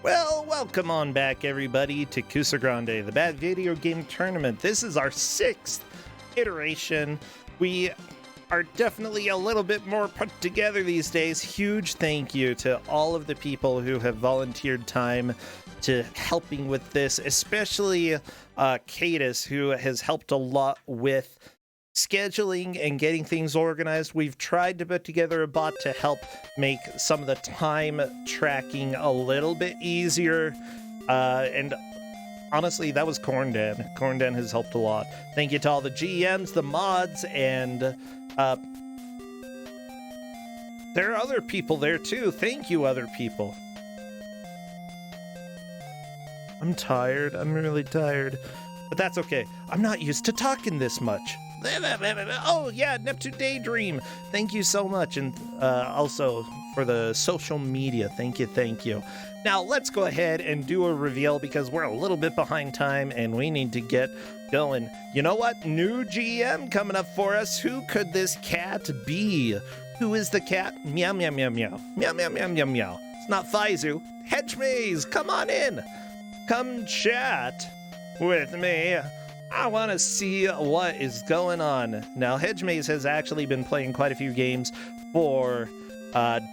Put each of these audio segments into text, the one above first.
Well, welcome on back, everybody, to Kuso6rande, the Bad Video Game Tournament. This is our 6th iteration. We are definitely a little bit more put together these days. Huge thank you to all of the people who have volunteered time to helping with this, especially Cadis, who has helped a lot with scheduling and getting things organized. We've tried to put together a bot to help make some of the time tracking a little bit easier. And honestly, that was Corndan. Corndan has helped a lot. Thank you to all the GMs, the mods, and there are other people there too. Thank you, other people. I'm tired. I'm really tired. But that's okay. I'm not used to talking this much. Oh, yeah, Neptune Daydream. Thank you so much. And also for the social media. Thank you. Now, let's go ahead and do a reveal because we're a little bit behind time and we need to get going. You know what? New GM coming up for us. Who could this cat be? Who is the cat? Meow, meow, meow, meow. Meow, meow, meow, meow, meow. It's not Faizu. Hedgemaze, come on in. Come chat with me. I want to see what is going on. Now, Hedgemaze has actually been playing quite a few games for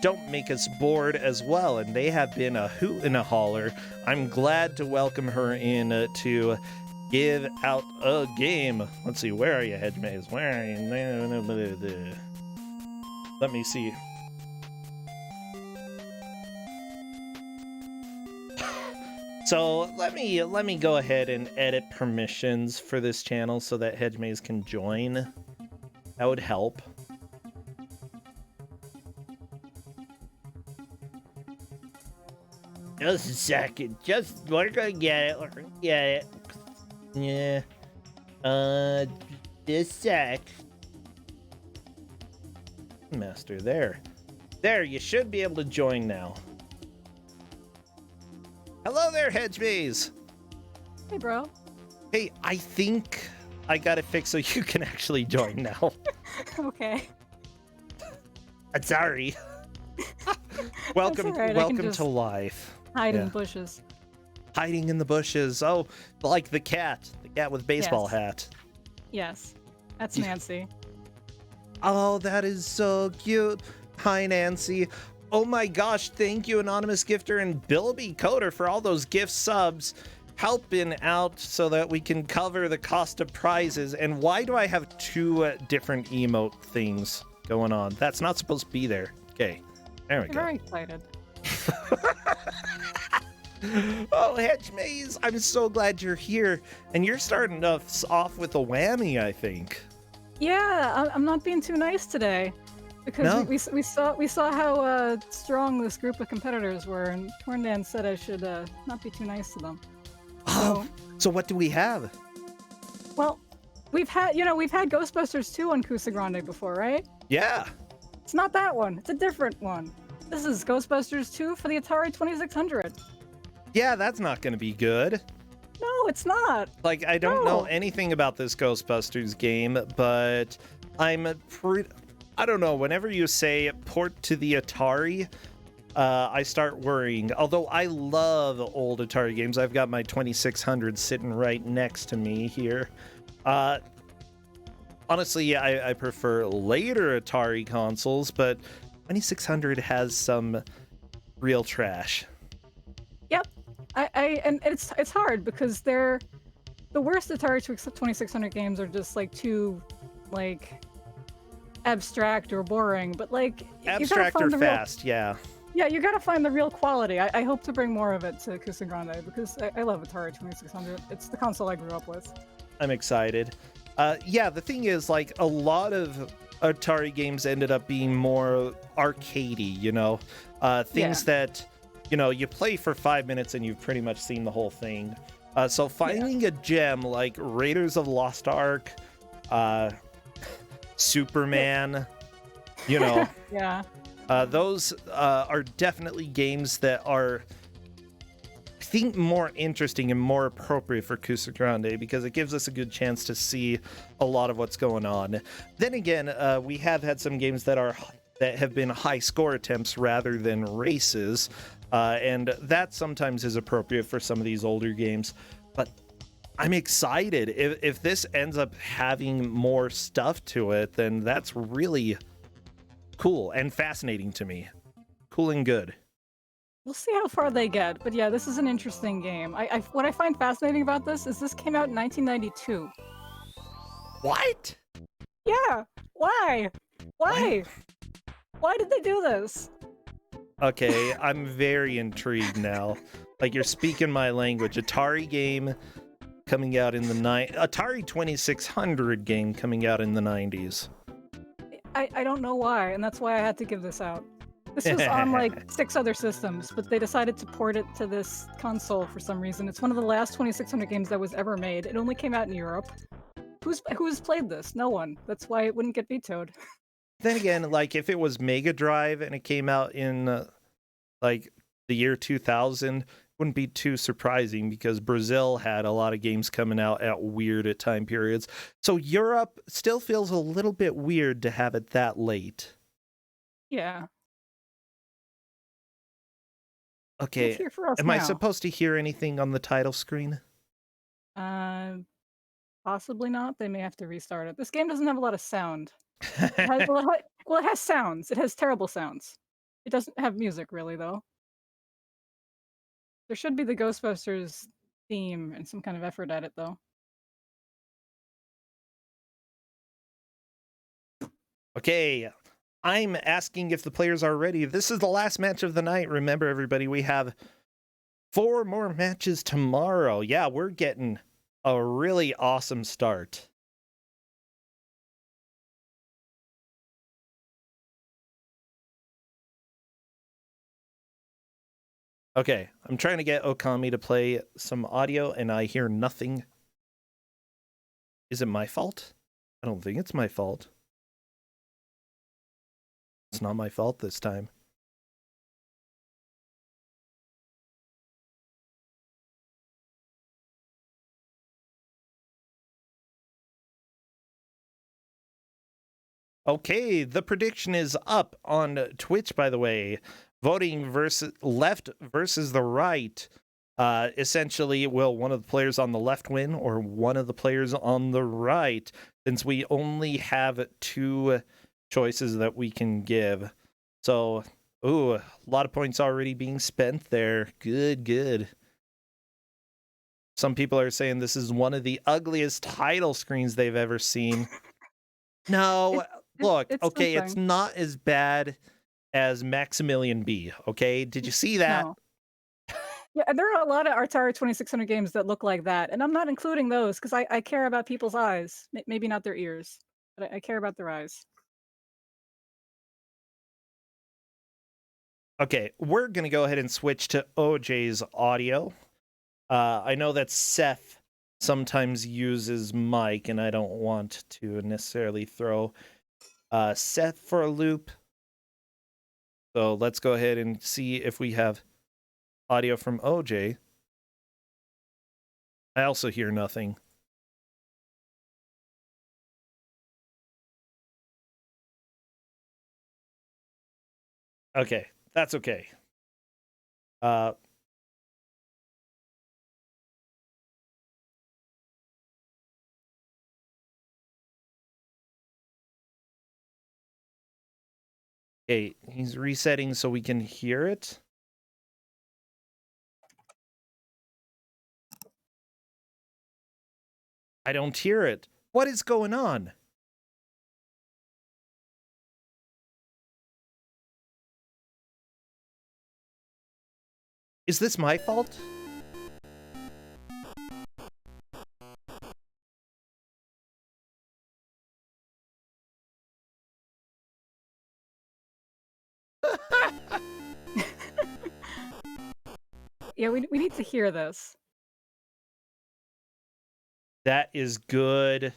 Don't Make Us Bored as well, and they have been a hoot and a holler. I'm glad to welcome her in to give out a game. Let's see, where are you, Hedgemaze? Where are you? Let me see. So let me go ahead and edit permissions for this channel so that Hedgemaze can join. That would help. Just a second. We're gonna get it. Yeah. This sec. Master, there. There, you should be able to join now. Hello there, Hedgemaze. Hey, bro. Hey, I think I got it fixed so you can actually join now. Okay. Sorry. Welcome to life. Hide in the bushes. Hiding in the bushes. Oh, like the cat with baseball hat. Yes, that's Nancy. Oh, that is so cute. Hi, Nancy. Oh my gosh, thank you, Anonymous Gifter and Bilby Coder, for all those gift subs, helping out so that we can cover the cost of prizes. And why do I have two different emote things going on? That's not supposed to be there. Okay, there we go. Very excited. Oh, Hedgemaze, I'm so glad you're here. And you're starting us off with a whammy, I think. Yeah, I'm not being too nice today. Because we saw how strong this group of competitors were, and Corndan said I should not be too nice to them. So what do we have? Well, we've had Ghostbusters II on Kuso6rande before, right? Yeah. It's not that one. It's a different one. This is Ghostbusters 2 for the Atari 2600. Yeah, that's not going to be good. No, it's not. Like, I don't know anything about this Ghostbusters game, but I don't know, whenever you say port to the Atari, I start worrying. Although I love old Atari games. I've got my 2600 sitting right next to me here. Honestly, I prefer later Atari consoles, but 2600 has some real trash. Yep. And it's hard because the worst Atari 2600 games are just like too abstract or boring, but abstract or fast, yeah, you gotta find the real quality. I hope to bring more of it to Kuso6rande because I love Atari 2600. It's the console I grew up with. I'm excited. Yeah, the thing is, like, a lot of Atari games ended up being more arcadey, things that you play for 5 minutes and you've pretty much seen the whole thing. So finding a gem like Raiders of the Lost Ark, Superman, yeah. Those are definitely games that are, I think, more interesting and more appropriate for Kuso6rande because it gives us a good chance to see a lot of what's going on. Then again, we have had some games that have been high score attempts rather than races. and that sometimes is appropriate for some of these older games. But I'm excited. If this ends up having more stuff to it, then that's really cool and fascinating to me. Cool and good. We'll see how far they get, but yeah, this is an interesting game. What I find fascinating about this came out in 1992. What? Yeah, why? Why? Why did they do this? Okay, I'm very intrigued now. Like, you're speaking my language. Atari game coming out in the Atari 2600 game coming out in the 90s. I don't know why, and that's why I had to give this out. This was on like 6 other systems, but they decided to port it to this console for some reason. It's one of the last 2600 games that was ever made. It only came out in Europe. Who's played this? No one. That's why it wouldn't get vetoed. Then again, like, if it was Mega Drive and it came out in like the year 2000, wouldn't be too surprising because Brazil had a lot of games coming out at weird time periods. So Europe still feels a little bit weird to have it that late. Yeah. Okay, It's here for us am now. I supposed to hear anything on the title screen? Possibly not. They may have to restart it. This game doesn't have a lot of sound. It has sounds. It has terrible sounds. It doesn't have music, really, though. There should be the Ghostbusters theme and some kind of effort at it, though. Okay, I'm asking if the players are ready. This is the last match of the night. Remember, everybody, we have 4 more matches tomorrow. Yeah, we're getting a really awesome start. Okay, I'm trying to get Okami to play some audio, and I hear nothing. Is it my fault? I don't think it's my fault. It's not my fault this time. Okay, the prediction is up on Twitch, by the way. Voting versus left versus the right. Essentially, will one of the players on the left win or one of the players on the right? Since we only have 2 choices that we can give. So, ooh, a lot of points already being spent there. Good, good. Some people are saying this is one of the ugliest title screens they've ever seen. No, look, it's okay, it's something. not as bad as Maximilian B, okay? Did you see that? No. Yeah, there are a lot of Atari 2600 games that look like that, and I'm not including those because I care about people's eyes. Maybe not their ears, but I care about their eyes. Okay, we're going to go ahead and switch to OJ's audio. I know that Seth sometimes uses mic, and I don't want to necessarily throw Seth for a loop. So let's go ahead and see if we have audio from OJ. I also hear nothing. Okay, that's okay. Okay, he's resetting so we can hear it. I don't hear it. What is going on? Is this my fault? Yeah, we need to hear this. That is good.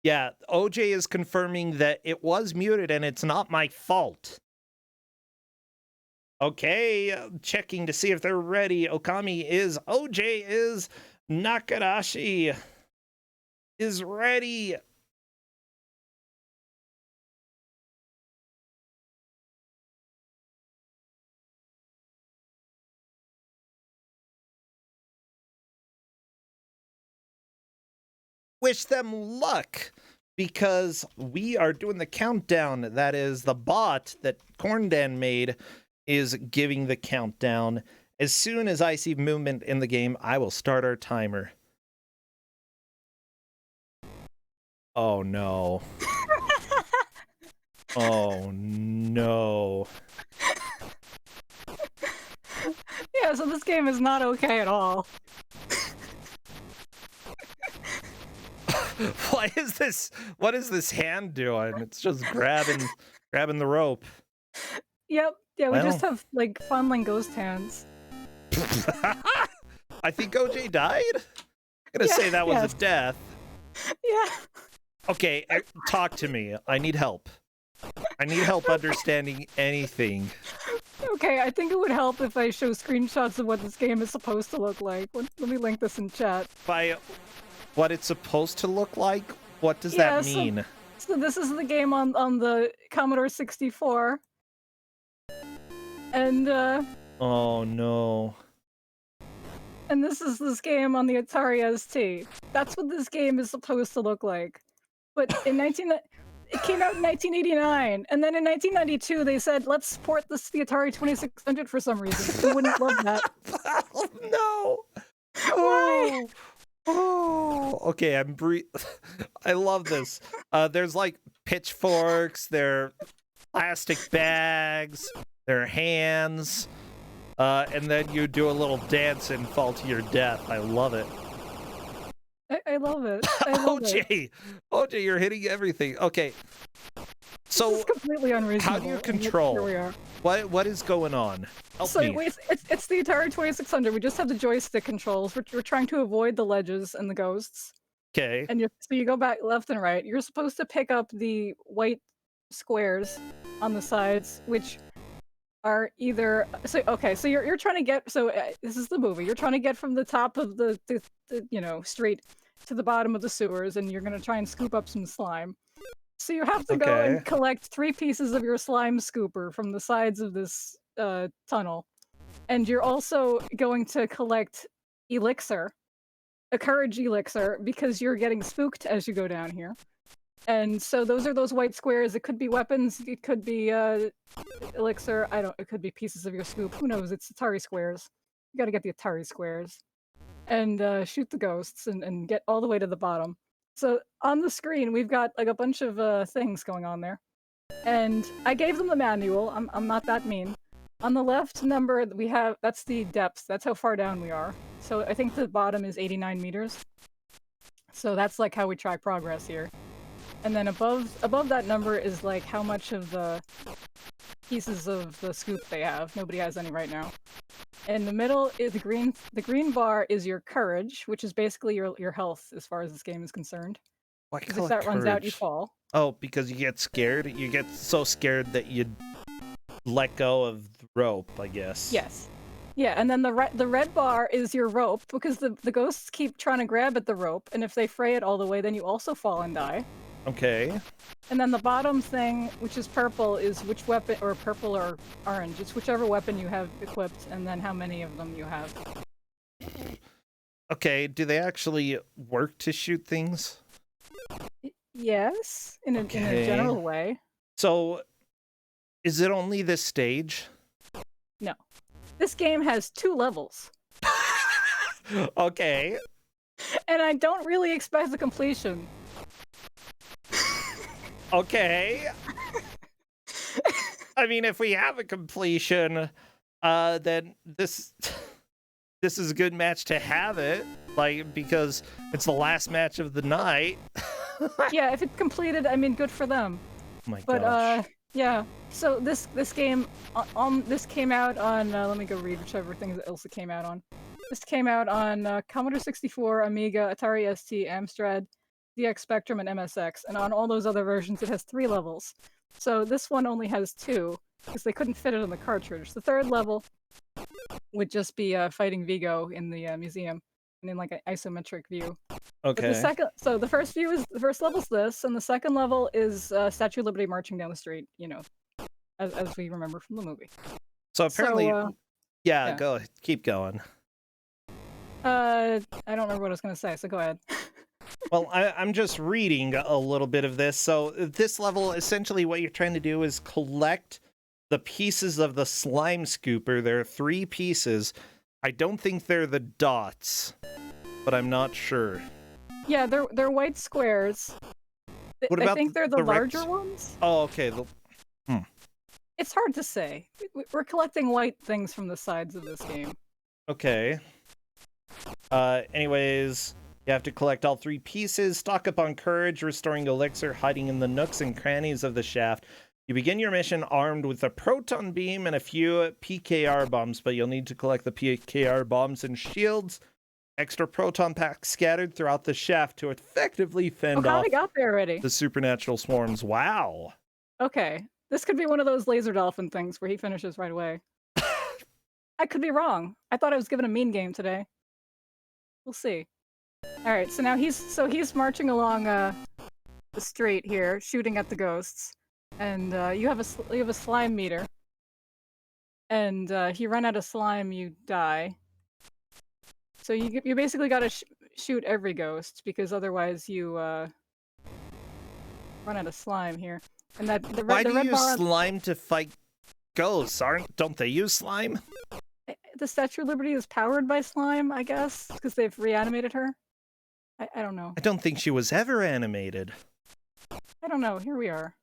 Yeah, OJ is confirming that it was muted and it's not my fault. Okay, checking to see if they're ready. OJ is, Nakarashi is ready. wish them luck because we are doing the countdown. That is the bot that Corndan made is giving the countdown. As soon as I see movement in the game, I will start our timer. Oh no. Oh no. Yeah, so this game is not okay at all. What is this hand doing? It's just grabbing the rope. Yep. Yeah, we Well. just have like fondling ghost hands. I think OJ died? I'm gonna say that was a death. Yeah. Okay, talk to me. I need help. I need help understanding anything. Okay, I think it would help if I show screenshots of what this game is supposed to look like. Let me link this in chat. By what it's supposed to look like? What does that mean? So this is the game on the Commodore 64. And oh no. And this is this game on the Atari ST. That's what this game is supposed to look like. But it came out in 1989, and then in 1992 they said, let's port this to the Atari 2600 for some reason. Who wouldn't love that? Oh, no! Why? Oh, okay, I love this. There's like pitchforks, there are plastic bags, there are hands, and then you do a little dance and fall to your death. I love it. I love it. I love OJ, OJ, you're hitting everything. Okay, so this is completely unreasonable. How do you control? Here we are. What is going on? Help me. It's the Atari 2600. We just have the joystick controls. We're trying to avoid the ledges and the ghosts. Okay. And so you go back left and right. You're supposed to pick up the white squares on the sides, which are either so you're trying to get this is the movie. You're trying to get from the top of the street to the bottom of the sewers, and you're gonna try and scoop up some slime. So you have to go and collect 3 pieces of your slime scooper from the sides of this tunnel, and you're also going to collect elixir, a courage elixir, because you're getting spooked as you go down here. And so those are those white squares. It could be weapons, it could be elixir, it could be pieces of your scoop. Who knows? It's Atari squares. You gotta get the Atari squares. And shoot the ghosts and get all the way to the bottom. So on the screen, we've got like a bunch of things going on there. And I gave them the manual. I'm not that mean. On the left number we have, that's the depth. That's how far down we are. So I think the bottom is 89 meters. So that's like how we track progress here. And then above that number is like how much of the pieces of the scoop they have. Nobody has any right now. In the middle is the green bar is your courage, which is basically your health as far as this game is concerned. Because if that runs out, you fall. Oh, because you get scared? You get so scared that you let go of the rope, I guess. Yes. Yeah, and then the red bar is your rope, because the ghosts keep trying to grab at the rope, and if they fray it all the way, then you also fall and die. Okay. And then the bottom thing, which is purple, is which weapon, or purple or orange. It's whichever weapon you have equipped, and then how many of them you have. Okay, do they actually work to shoot things? Yes, in a general way. So, is it only this stage? No. This game has 2 levels. Okay. And I don't really expect the completion. Okay. I mean, if we have a completion, then this is a good match to have it, like, because it's the last match of the night. Yeah, if it's completed, I mean, good for them. Oh my gosh. Yeah. So this game this came out on let me go read whichever thing else it came out on. This came out on Commodore 64, Amiga, Atari ST, Amstrad, DX Spectrum, and MSX, and on all those other versions it has 3 levels. So this one only has 2, because they couldn't fit it on the cartridge. The 3rd level would just be fighting Vigo in the museum, and in like an isometric view. Okay. But the first level's this, and the second level is Statue of Liberty marching down the street, as we remember from the movie. So apparently, go keep going. I don't remember what I was gonna say, so go ahead. Well, I'm just reading a little bit of this. So this level, essentially what you're trying to do is collect the pieces of the slime scooper. There are 3 pieces. I don't think they're the dots, but I'm not sure. Yeah, they're white squares. What I about think they're the the larger ones. Oh, okay. It's hard to say. We're collecting white things from the sides of this game. Okay. Anyways, you have to collect all 3 pieces, stock up on courage, restoring elixir, hiding in the nooks and crannies of the shaft. You begin your mission armed with a proton beam and a few PKR bombs, but you'll need to collect the PKR bombs and shields. Extra proton packs scattered throughout the shaft to effectively fend off I got there already. the supernatural swarms. Wow. Okay. This could be one of those laser dolphin things where he finishes right away. I could be wrong. I thought I was given a mean game today. We'll see. All right, so now he's marching along the street here, shooting at the ghosts, and you have a slime meter, and if you run out of slime, you die. So you basically got to shoot every ghost because otherwise you run out of slime here. And Why do you use slime to fight ghosts? Don't they use slime? The Statue of Liberty is powered by slime, I guess, because they've reanimated her. I don't know. I don't think she was ever animated. I don't know. Here we are.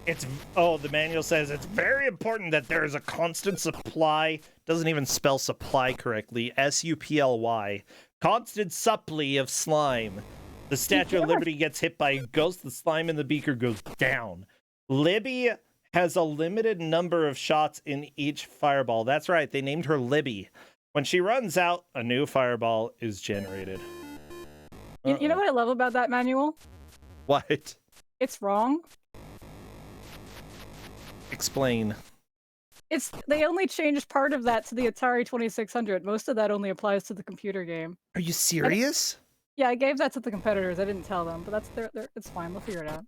The manual says it's very important that there is a constant supply. Doesn't even spell supply correctly. S-U-P-L-Y. Constant supply of slime. The Statue of Liberty gets hit by a ghost. The slime in the beaker goes down. Libby has a limited number of shots in each fireball. That's right. They named her Libby. When she runs out, a new fireball is generated. You know what I love about that manual? What? It's wrong. Explain. They only changed part of that to the Atari 2600. Most of that only applies to the computer game. Are you serious? Yeah, I gave that to the competitors. I didn't tell them, but that's it's fine. They'll figure it out.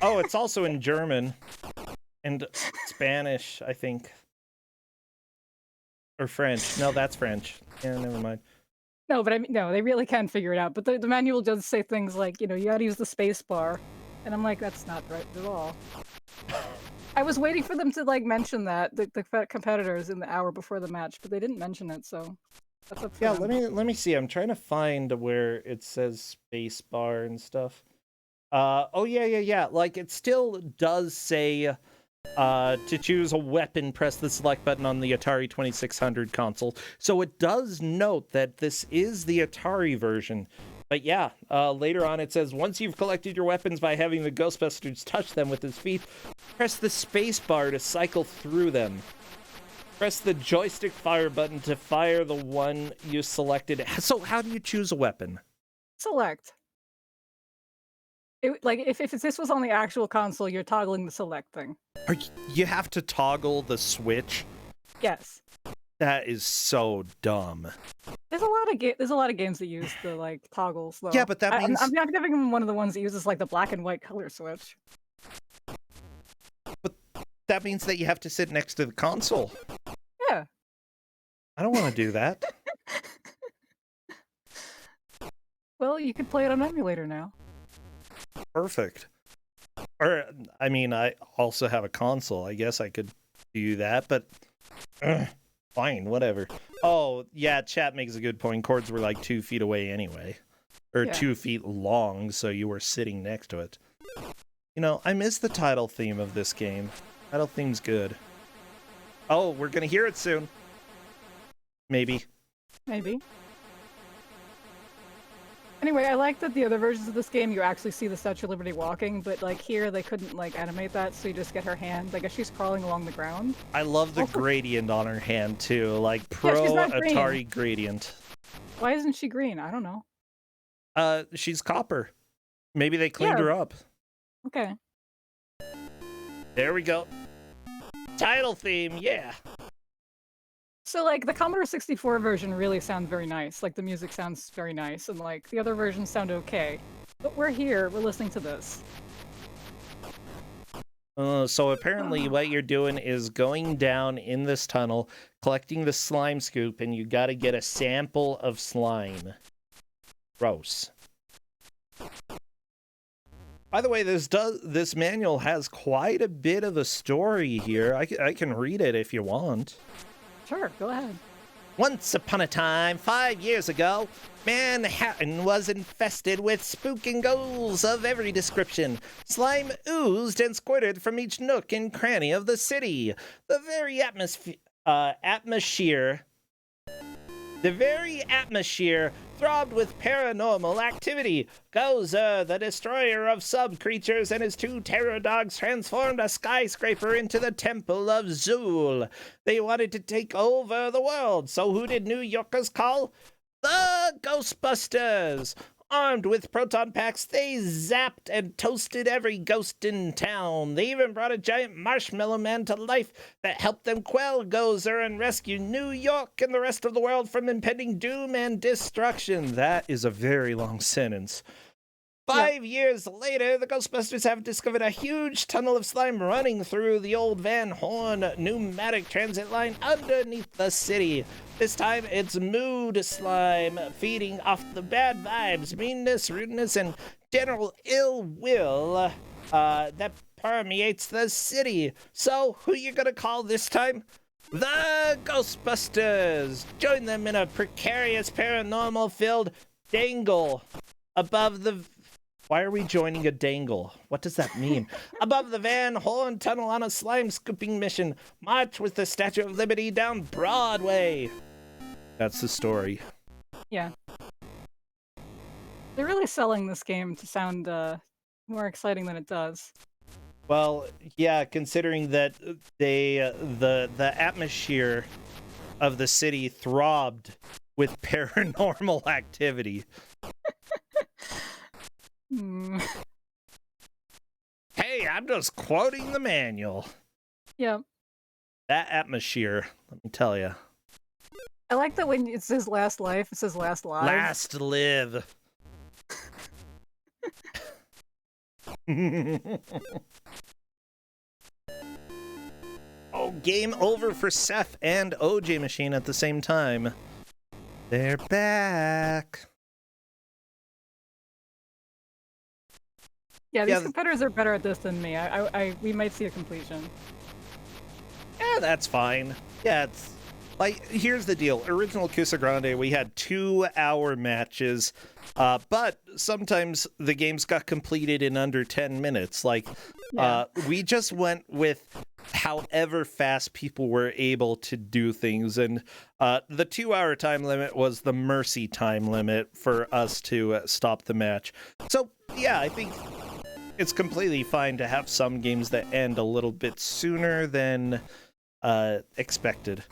Oh, it's also in German and Spanish, I think. Or French. No, that's French. Yeah, never mind. No, but no, they really can figure it out. But the manual does say things like, you gotta use the space bar. And I'm like, that's not right at all. I was waiting for them to mention that, the competitors in the hour before the match, but they didn't mention it, so that's up for them. let me see. I'm trying to find where it says space bar and stuff. Yeah. It still does say to choose a weapon, press the select button on the Atari 2600 console. So it does note that this is the Atari version. But yeah, later on it says, once you've collected your weapons by having the Ghostbusters touch them with his feet, press the space bar to cycle through them. Press the joystick fire button to fire the one you selected. So how do you choose a weapon? Select. If this was on the actual console, you're toggling the select thing. You have to toggle the switch? Yes. That is so dumb. There's a lot of games that use the toggles though. Yeah, but that means I'm not giving him one of the ones that uses the black and white color switch. But that means that you have to sit next to the console. Yeah. I don't want to do that. Well, you could play it on emulator now. Perfect. Or, I mean, I also have a console. I guess I could do that, but fine, whatever. Oh, yeah, chat makes a good point. Cords were 2 feet away anyway. Or 2 feet long, so you were sitting next to it. I miss the title theme of this game. Title theme's good. Oh, we're gonna hear it soon. Maybe. Anyway, I like that the other versions of this game, you actually see the Statue of Liberty walking, but here they couldn't animate that, so you just get her hand. I guess she's crawling along the ground. I love the gradient on her hand too, pro Atari gradient. Why isn't she green? I don't know. She's copper. Maybe they cleaned her up. Okay. There we go. Title theme, yeah. So, the Commodore 64 version really sounds very nice. The music sounds very nice, and, the other versions sound okay. But we're here, we're listening to this. So apparently what you're doing is going down in this tunnel, collecting the slime scoop, and you gotta get a sample of slime. Gross. By the way, this manual has quite a bit of a story here. I can read it if you want. Sure, go ahead. Once upon a time, 5 years ago, Manhattan was infested with spooking ghouls of every description. Slime oozed and squirted from each nook and cranny of the city. The very atmosphere throbbed with paranormal activity. Gozer, the destroyer of sub-creatures, and his 2 terror dogs transformed a skyscraper into the Temple of Zool. They wanted to take over the world, so who did New Yorkers call? The Ghostbusters! Armed with proton packs, they zapped and toasted every ghost in town. They even brought a giant marshmallow man to life that helped them quell Gozer and rescue New York and the rest of the world from impending doom and destruction. That is a very long sentence. 5 years later, the Ghostbusters have discovered a huge tunnel of slime running through the old Van Horn pneumatic transit line underneath the city. This time, it's mood slime, feeding off the bad vibes, meanness, rudeness, and general ill will that permeates the city. So, who you gonna call this time? The Ghostbusters! Join them in a precarious, paranormal-filled dangle above the... Why are we joining a dangle? What does that mean? Above the Van Horn Tunnel on a slime scooping mission. March with the Statue of Liberty down Broadway. That's the story. Yeah. They're really selling this game to sound more exciting than it does. Well, yeah, considering that the atmosphere of the city throbbed with paranormal activity. Hey, I'm just quoting the manual. Yeah. That atmosphere, let me tell you. I like that when it says last life, it says last live. Last live. Oh, game over for Seth and OJ Machine at the same time. They're back. Yeah, these competitors are better at this than me. We might see a completion. Yeah, that's fine. Yeah, it's like, here's the deal. Original Kuso6rande, we had 2-hour matches, but sometimes the games got completed in under 10 minutes. Like, we just went with however fast people were able to do things, and the 2-hour time limit was the mercy time limit for us to stop the match. So, yeah, I think it's completely fine to have some games that end a little bit sooner than expected.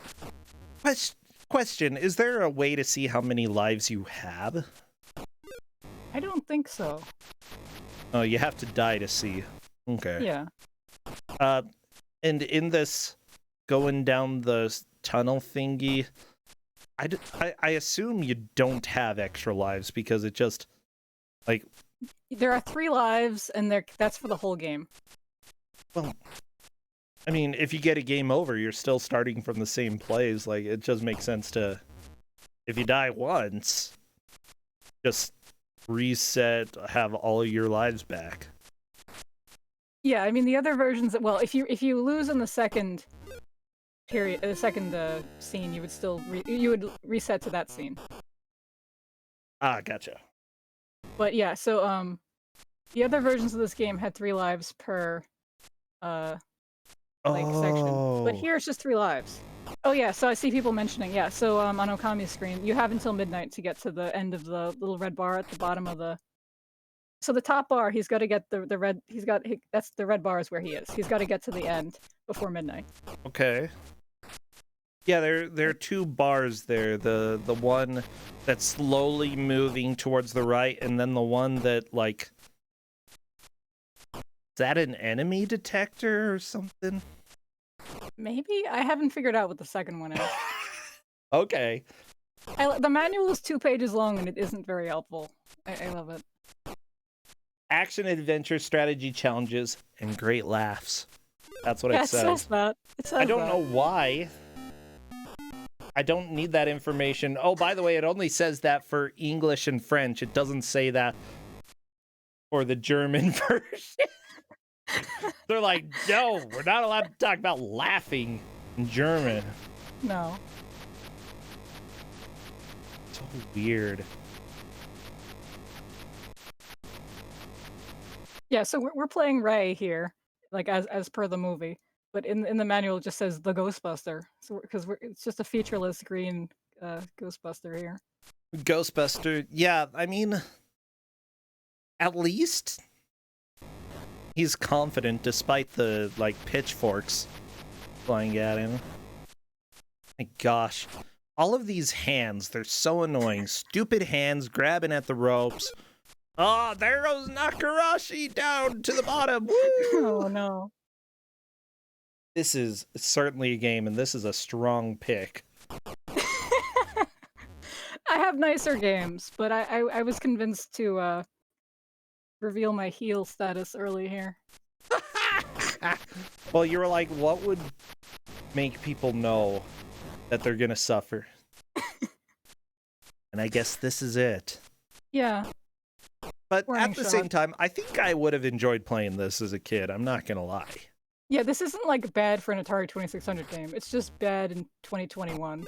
Question, is there a way to see how many lives you have? I don't think so. Oh, you have to die to see. Okay. Yeah. And in this going down the tunnel thingy, I assume you don't have extra lives because it just, like... There are 3 lives, and that's for the whole game. Well, I mean, if you get a game over, you're still starting from the same place. Like, it just makes sense to, if you die once, just reset, have all of your lives back. Yeah, I mean, the other versions, well, if you lose in the second period, the second scene, you would still you would reset to that scene. Ah, gotcha. But yeah, so the other versions of this game had 3 lives per section. But here it's just 3 lives. Oh yeah, so I see people mentioning, yeah, so on Okami's screen, you have until midnight to get to the end of the little red bar at the bottom of the... So the top bar, he's got to get the red, that's the red bar is where he is. He's got to get to the end before midnight. Okay. Yeah, there are 2 bars there. The one that's slowly moving towards the right, and then the one that, like... Is that an enemy detector or something? Maybe? I haven't figured out what the second one is. Okay. The manual is 2 pages long, and it isn't very helpful. I love it. Action, adventure, strategy, challenges, and great laughs. That's what it says. It says that. It says I don't that. know why. I don't need that information. Oh, by the way, it only says that for English and French. It doesn't say that for the German version. They're like, no, we're not allowed to talk about laughing in German. No. So weird. Yeah, so we're playing Ray here, like as per the movie, but in the manual it just says the Ghostbuster, so because it's just a featureless green Ghostbuster here. Ghostbuster, yeah, I mean, at least he's confident despite the, like, pitchforks flying at him. My gosh. All of these hands, they're so annoying. Stupid hands grabbing at the ropes. Oh, there goes Nakarashi down to the bottom. Woo! Oh no. This is certainly a game, and this is a strong pick. I have nicer games, but I was convinced to reveal my heel status early here. Well, you were like, what would make people know that they're gonna suffer? And I guess this is it. Yeah. But Warning at the shot. same time, I think I would have enjoyed playing this as a kid. I'm not gonna lie. Yeah, this isn't like bad for an Atari 2600 game. It's just bad in 2021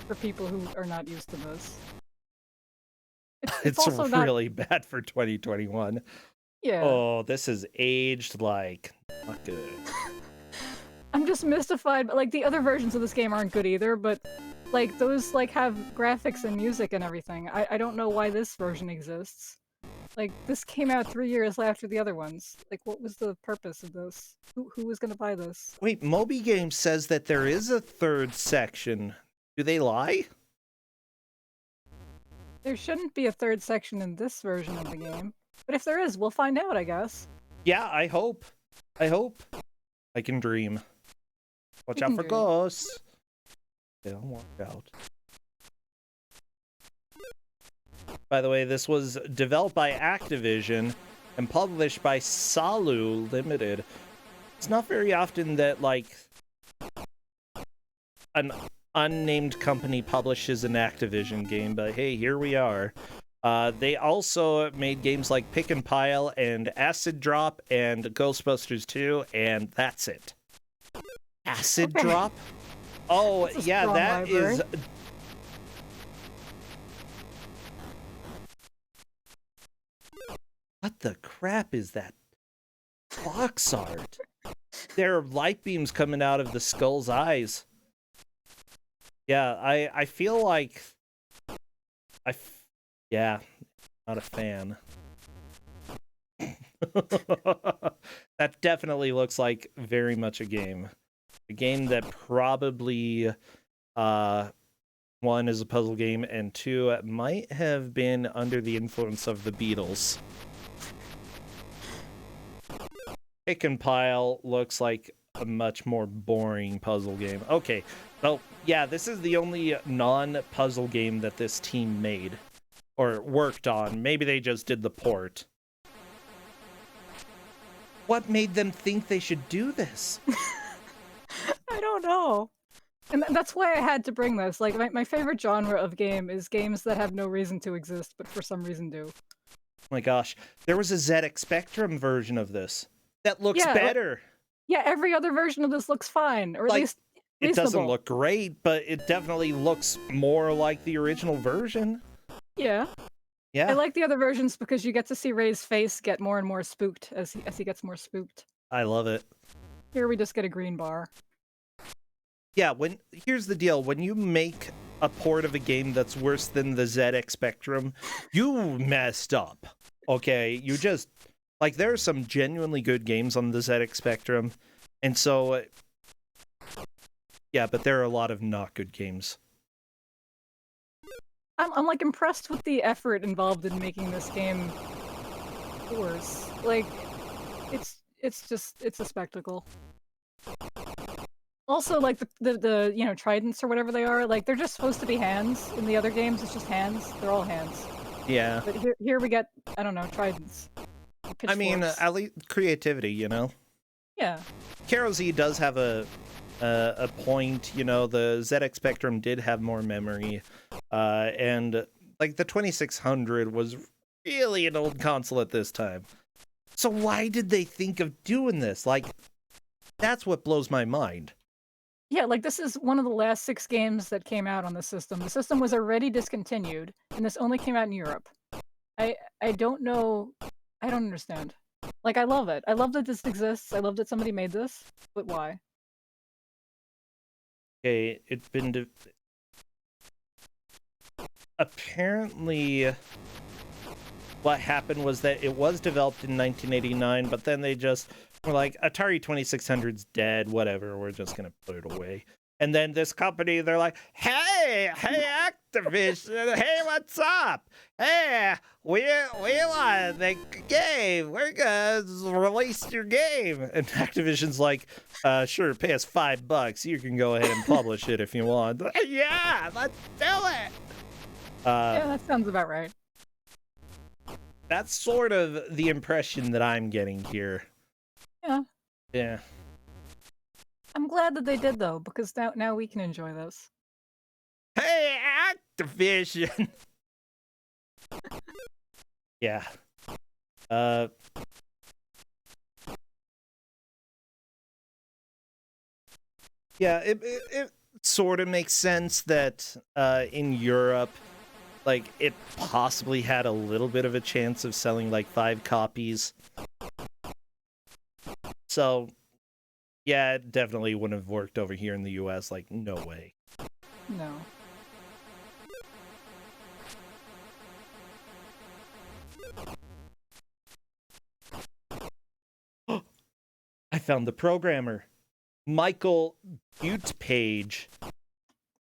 for people who are not used to this. It's also not- really bad for 2021. Yeah. Oh, this is aged like not good. I'm just mystified, but like the other versions of this game aren't good either, but like those like have graphics and music and everything. I don't know why this version exists. Like this came out 3 years after the other ones. Like what was the purpose of this? Who was gonna buy this? Wait, Moby Games says that there is a third section. Do they lie? There shouldn't be a third section in this version of the game. But if there is, we'll find out, I guess. Yeah, I hope. I hope. I can dream. Watch You out can for dream. ghosts. They don't walk out. By the way, this was developed by Activision and published by Salu Limited. It's not very often that, like, an unnamed company publishes an Activision game, but hey, here we are. They also made games like Pick and Pile and Acid Drop and Ghostbusters 2, and that's it. Acid Okay. Drop? Oh, That's a yeah, strong that library. is... What the crap is that box art? There are light beams coming out of the skull's eyes. Yeah, I feel like... Yeah, not a fan. That definitely looks like very much a game. A game that probably, one, is a puzzle game, and two, might have been under the influence of the Beatles. Pick and Pile looks like a much more boring puzzle game. Okay, well, yeah, this is the only non-puzzle game that this team made. Or worked on. Maybe they just did the port. What made them think they should do this? I don't know. And that's why I had to bring this. Like, my favorite genre of game is games that have no reason to exist, but for some reason do. Oh my gosh. There was a ZX Spectrum version of this that looks Yeah, better. Yeah, every other version of this looks fine, or at Like, least It reasonable. doesn't look great, but it definitely looks more like the original version. Yeah. Yeah. I like the other versions because you get to see Ray's face get more and more spooked as he gets more spooked. I love it. Here we just get a green bar. Yeah, here's the deal. When you make a port of a game that's worse than the ZX Spectrum, you messed up. Okay? You just... Like, there are some genuinely good games on the ZX Spectrum, and so... yeah, but there are a lot of not good games. I'm like impressed with the effort involved in making this game worse. Like, it's a spectacle. Also, like the tridents or whatever they are, like they're just supposed to be hands. In the other games, it's just hands. They're all hands. Yeah. But here we get, I don't know, tridents. I mean, Pitchforks. at least creativity, you know? Yeah. Karo Z does have a point, you know, the ZX Spectrum did have more memory, and like the 2600 was really an old console at this time. So why did they think of doing this? Like, that's what blows my mind. Yeah, like this is one of the last 6 games that came out on the system. The system was already discontinued, and this only came out in Europe. I don't know. I don't understand. Like, I love it. I love that this exists. I love that somebody made this, but why? Okay, it's been apparently what happened was that it was developed in 1989, but then they just were like, Atari 2600's dead, whatever, we're just gonna put it away. And then this company, they're like, hey Activision, hey, what's up? Hey, we want the game, we're gonna release your game. And Activision's like, sure, pay us $5, you can go ahead and publish it if you want. Yeah, let's do it. Yeah, that sounds about right. That's sort of the impression that I'm getting here. Yeah. Yeah. I'm glad that they did though, because now we can enjoy this. Hey, Activision. Yeah. Yeah, it sort of makes sense that in Europe, like, it possibly had a little bit of a chance of selling like 5 copies. So, yeah, it definitely wouldn't have worked over here in the US. Like, no way. No. I found the programmer. Michael Butepage.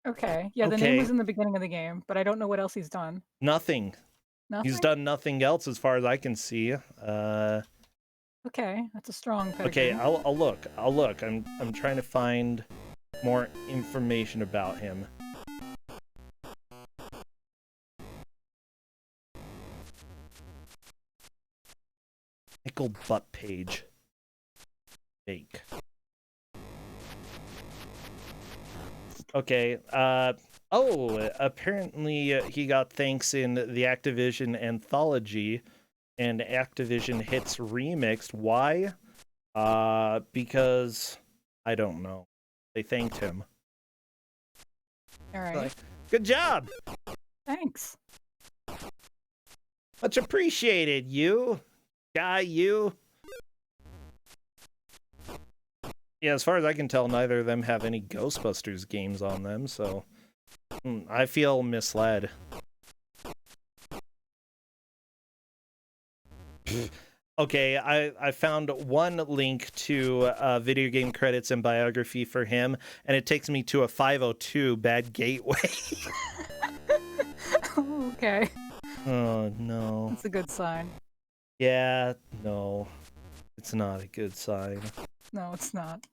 Okay. Yeah, the name was in the beginning of the game, but I don't know what else he's done. Nothing. Nothing? He's done nothing else as far as I can see. Okay, that's a strong pedigree. Okay, I'll look. I'll look. I'm trying to find more information about him. Michael Buttpage. Fake. Okay, oh, apparently he got thanks in the Activision Anthology and Activision Hits Remixed. Why? Because I don't know. They thanked him. All right. Like, good job. Thanks. Much appreciated, you. Guy, you. Yeah, as far as I can tell, neither of them have any Ghostbusters games on them, so I feel misled. Okay, I found one link to video game credits and biography for him, and it takes me to a 502 Bad Gateway. Okay. Oh, no. That's a good sign. Yeah, no. It's not a good sign. No, it's not.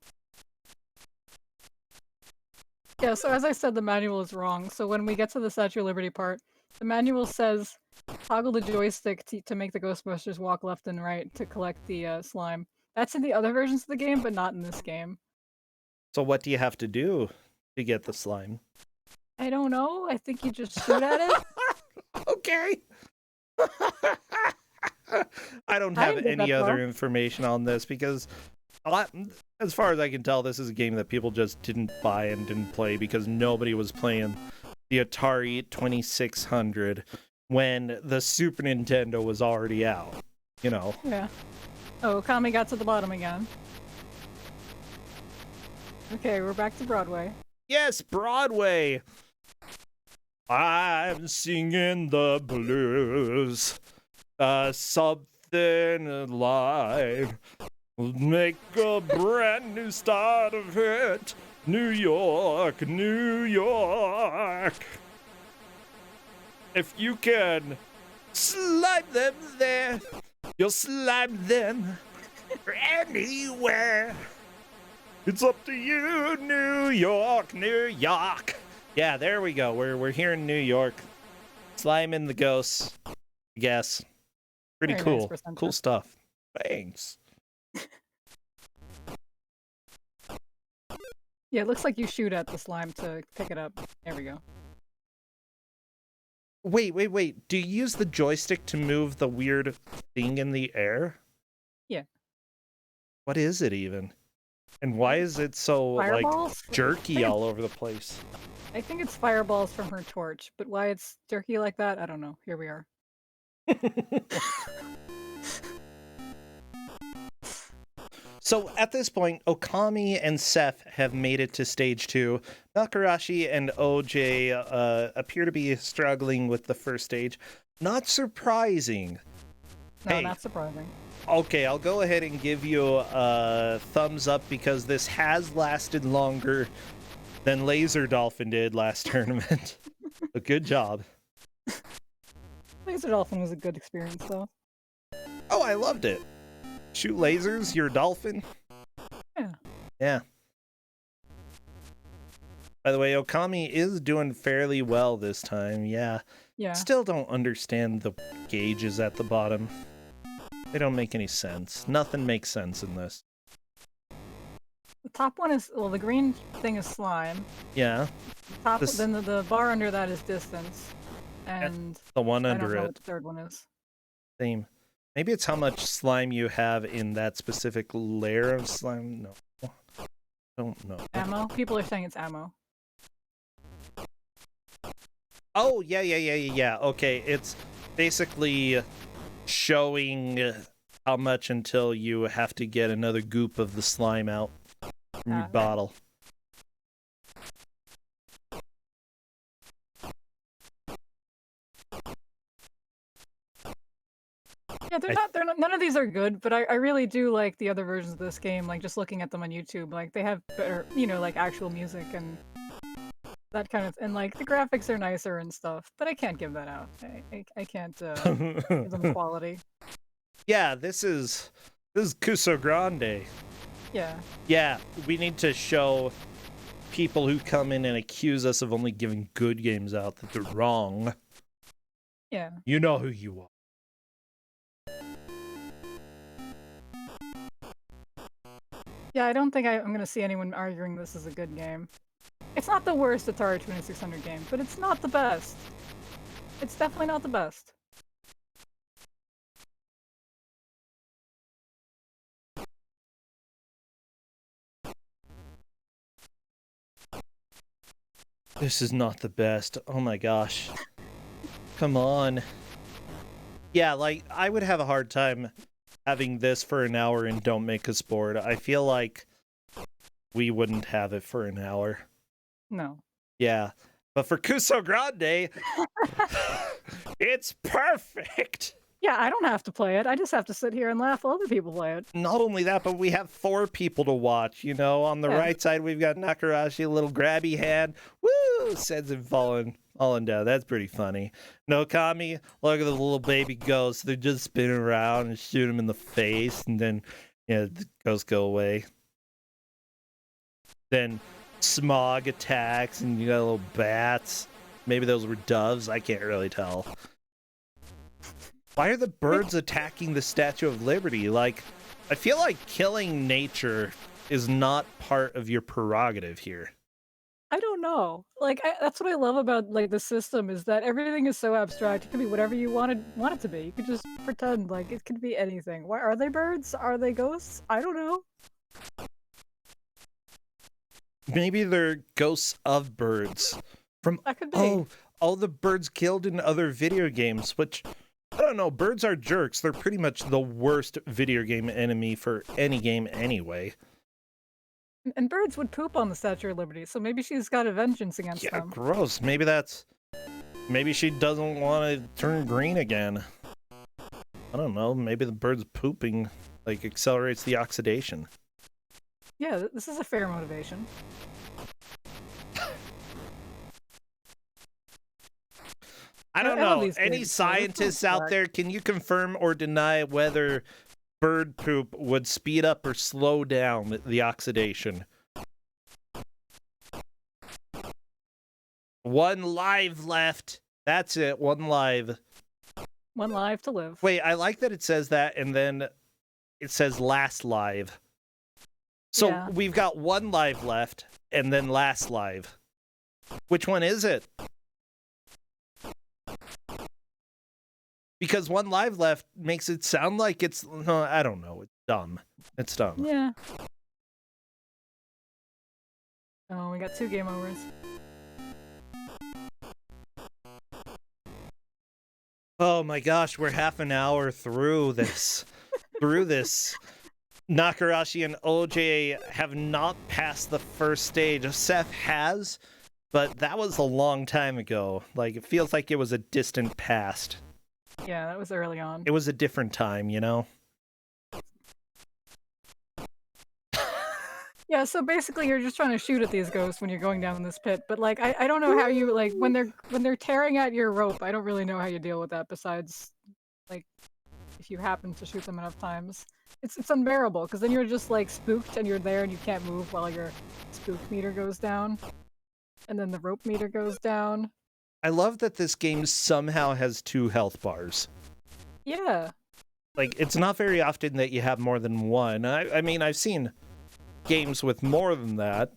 Yeah, so as I said, the manual is wrong. So when we get to the Statue of Liberty part, the manual says toggle the joystick to make the Ghostbusters walk left and right to collect the slime. That's in the other versions of the game, but not in this game. So what do you have to do to get the slime? I don't know. I think you just shoot at it. Okay. I don't have any other information on this because, as far as I can tell, this is a game that people just didn't buy and didn't play because nobody was playing the Atari 2600 when the Super Nintendo was already out, you know. Yeah. Oh, Kami got to the bottom again. Okay, we're back to Broadway. Yes, Broadway. I'm singing the blues. Something alive. Make a brand new start of it. New York, New York. If you can slime them there, you'll slime them anywhere. It's up to you, New York, New York. Yeah, there we go. We're here in New York. Slime in the ghosts, I guess. Pretty Very cool. nice presenter. Cool stuff. Thanks. Yeah, it looks like you shoot at the slime to pick it up. There we go. Wait. Do you use the joystick to move the weird thing in the air? Yeah. What is it even? And why is it so, Fireballs? like, jerky all over the place? I think it's fireballs from her torch, but why it's jerky like that, I don't know. Here we are. So at this point, Okami and Seth have made it to stage 2. Nakarashi and OJ appear to be struggling with the first stage. Not surprising. No, Hey. not surprising. Okay, I'll go ahead and give you a thumbs up because this has lasted longer than Laser Dolphin did last tournament. A good job. Laser Dolphin was a good experience, though. Oh, I loved it. Shoot lasers, you're a dolphin? Yeah. Yeah. By the way, Okami is doing fairly well this time, yeah. Yeah. Still don't understand the gauges at the bottom. They don't make any sense. Nothing makes sense in this. The top one is, well, the green thing is slime. Yeah. Top, This- then the bar under that is distance. And The one I don't under know it. what the third one is. Same. Maybe it's how much slime you have in that specific layer of slime. No. Don't know. Ammo? People are saying it's ammo. Oh, yeah. Okay, it's basically showing how much until you have to get another goop of the slime out from your Right. bottle. Yeah, they're not, none of these are good, but I really do like the other versions of this game, like just looking at them on YouTube, like they have better, like actual music and that kind of, and like the graphics are nicer and stuff, but I can't give that out. I can't give them quality. Yeah, this is Kuso6rande. Yeah. Yeah, we need to show people who come in and accuse us of only giving good games out that they're wrong. Yeah. You know who you are. Yeah, I don't think I'm going to see anyone arguing this is a good game. It's not the worst Atari 2600 game, but it's not the best. It's definitely not the best. This is not the best. Oh my gosh. Come on. Yeah, like, I would have a hard time having this for an hour and Don't Make Us Bored. I feel like we wouldn't have it for an hour. No. Yeah. But for Kuso6rande, it's perfect. Yeah, I don't have to play it. I just have to sit here and laugh while other people play it. Not only that, but we have 4 people to watch, you know? On the Yeah. right side, we've got Nakarashi, a little grabby hand. Woo! Sends him falling down. That's pretty funny. Nokami, look at the little baby ghosts. They're just spinning around and shoot him in the face, and then, the ghosts go away. Then Smog attacks, and you got little bats. Maybe those were doves. I can't really tell. Why are the birds attacking the Statue of Liberty? Like, I feel like killing nature is not part of your prerogative here. I don't know. Like, that's what I love about like the system is that everything is so abstract. It can be whatever you want it to be. You could just pretend like it could be anything. Why are they birds? Are they ghosts? I don't know. Maybe they're ghosts of birds from That could be. all the birds killed in other video games, which I don't know. Birds are jerks. They're pretty much the worst video game enemy for any game anyway. And birds would poop on the Statue of Liberty, so maybe she's got a vengeance against Yeah, them. gross. Maybe she doesn't want to turn green again. I don't know. Maybe the bird's pooping like accelerates the oxidation. Yeah, this is a fair motivation. I don't I love know. these Any games, so let's scientists not out there, can you confirm or deny whether bird poop would speed up or slow down the oxidation? One live left. That's it. One live. One live to live. Wait, I like that it says that, and then it says last live. So Yeah. we've got one live left, and then last live. Which one is it? Because one live left makes it sound like it's... No, I don't know. It's dumb. It's dumb. Yeah. Oh, we got 2 game overs. Oh my gosh, we're half an hour through this. Nakarashi and OJ have not passed the first stage. Seth has, but that was a long time ago. Like, it feels like it was a distant past. Yeah, that was early on. It was a different time, you know? Yeah, so basically you're just trying to shoot at these ghosts when you're going down this pit, but like I don't know how you like when they're tearing at your rope, I don't really know how you deal with that besides like if you happen to shoot them enough times. It's unbearable because then you're just like spooked and you're there and you can't move while your spook meter goes down. And then the rope meter goes down. I love that this game somehow has 2 health bars. Yeah. Like, it's not very often that you have more than one. I mean, I've seen games with more than that,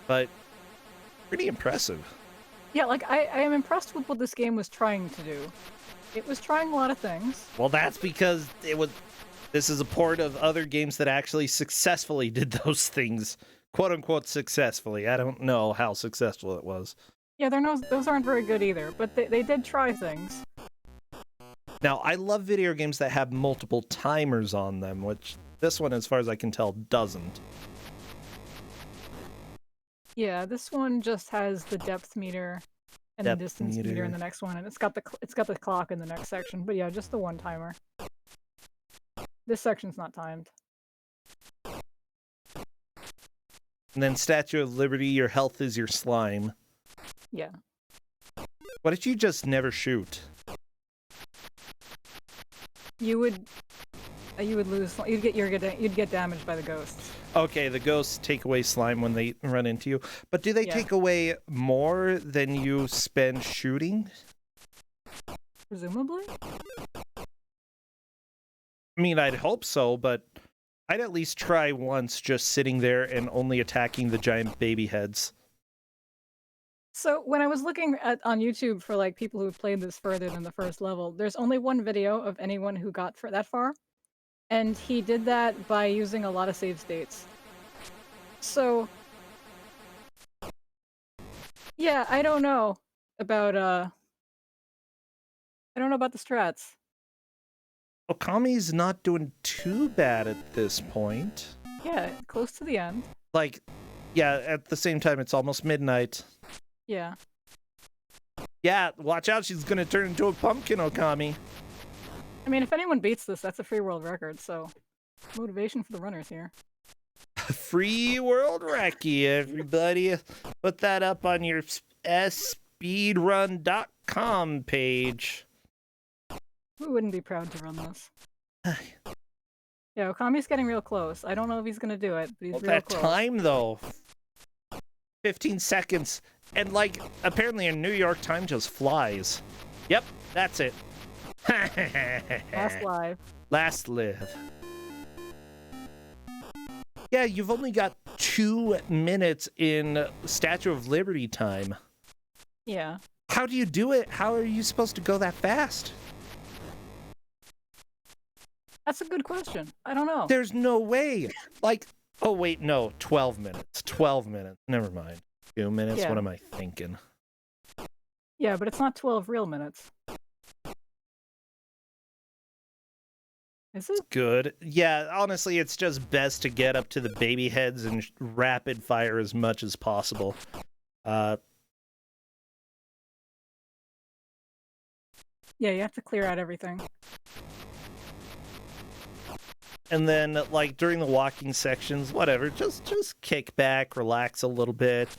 but pretty impressive. Yeah, like I am impressed with what this game was trying to do. It was trying a lot of things. Well, that's because this is a port of other games that actually successfully did those things. Quote unquote successfully. I don't know how successful it was. Yeah, those aren't very good either, but they did try things. Now, I love video games that have multiple timers on them, which this one, as far as I can tell, doesn't. Yeah, this one just has the depth meter and the distance meter in the next one, and it's got the clock in the next section. But yeah, just the one timer. This section's not timed. And then Statue of Liberty, your health is your slime. Yeah. What if you just never shoot? You would lose. You'd get damaged by the ghosts. Okay, the ghosts take away slime when they run into you, but do they take away more than you spend shooting? Presumably. I mean, I'd hope so, but I'd at least try once just sitting there and only attacking the giant baby heads. So when I was looking on YouTube for like people who played this further than the first level, there's only one video of anyone who got that far, and he did that by using a lot of save states. So yeah, I don't know about the strats. Okami's not doing too bad at this point. Yeah, close to the end. Like, yeah, at the same time, it's almost midnight. Yeah. Yeah, watch out, she's gonna turn into a pumpkin, Okami. I mean, if anyone beats this, that's a free world record, so motivation for the runners here. Free world recce, everybody. Put that up on your speedrun.com page. Who wouldn't be proud to run this? Yeah, Okami's getting real close. I don't know if he's gonna do it, but he's real close. That time, though. 15 seconds. And, like, apparently a New York time just flies. Yep, that's it. Last live. Last live. Yeah, you've only got 2 minutes in Statue of Liberty time. Yeah. How do you do it? How are you supposed to go that fast? That's a good question. I don't know. There's no way. Like, oh wait, no, 12 minutes. 12 minutes. Never mind. 2 minutes? Yeah. What am I thinking? Yeah, but it's not 12 real minutes. Is it? Good. Yeah, honestly, it's just best to get up to the baby heads and rapid fire as much as possible. Yeah, you have to clear out everything. And then, like, during the walking sections, whatever, just kick back, relax a little bit.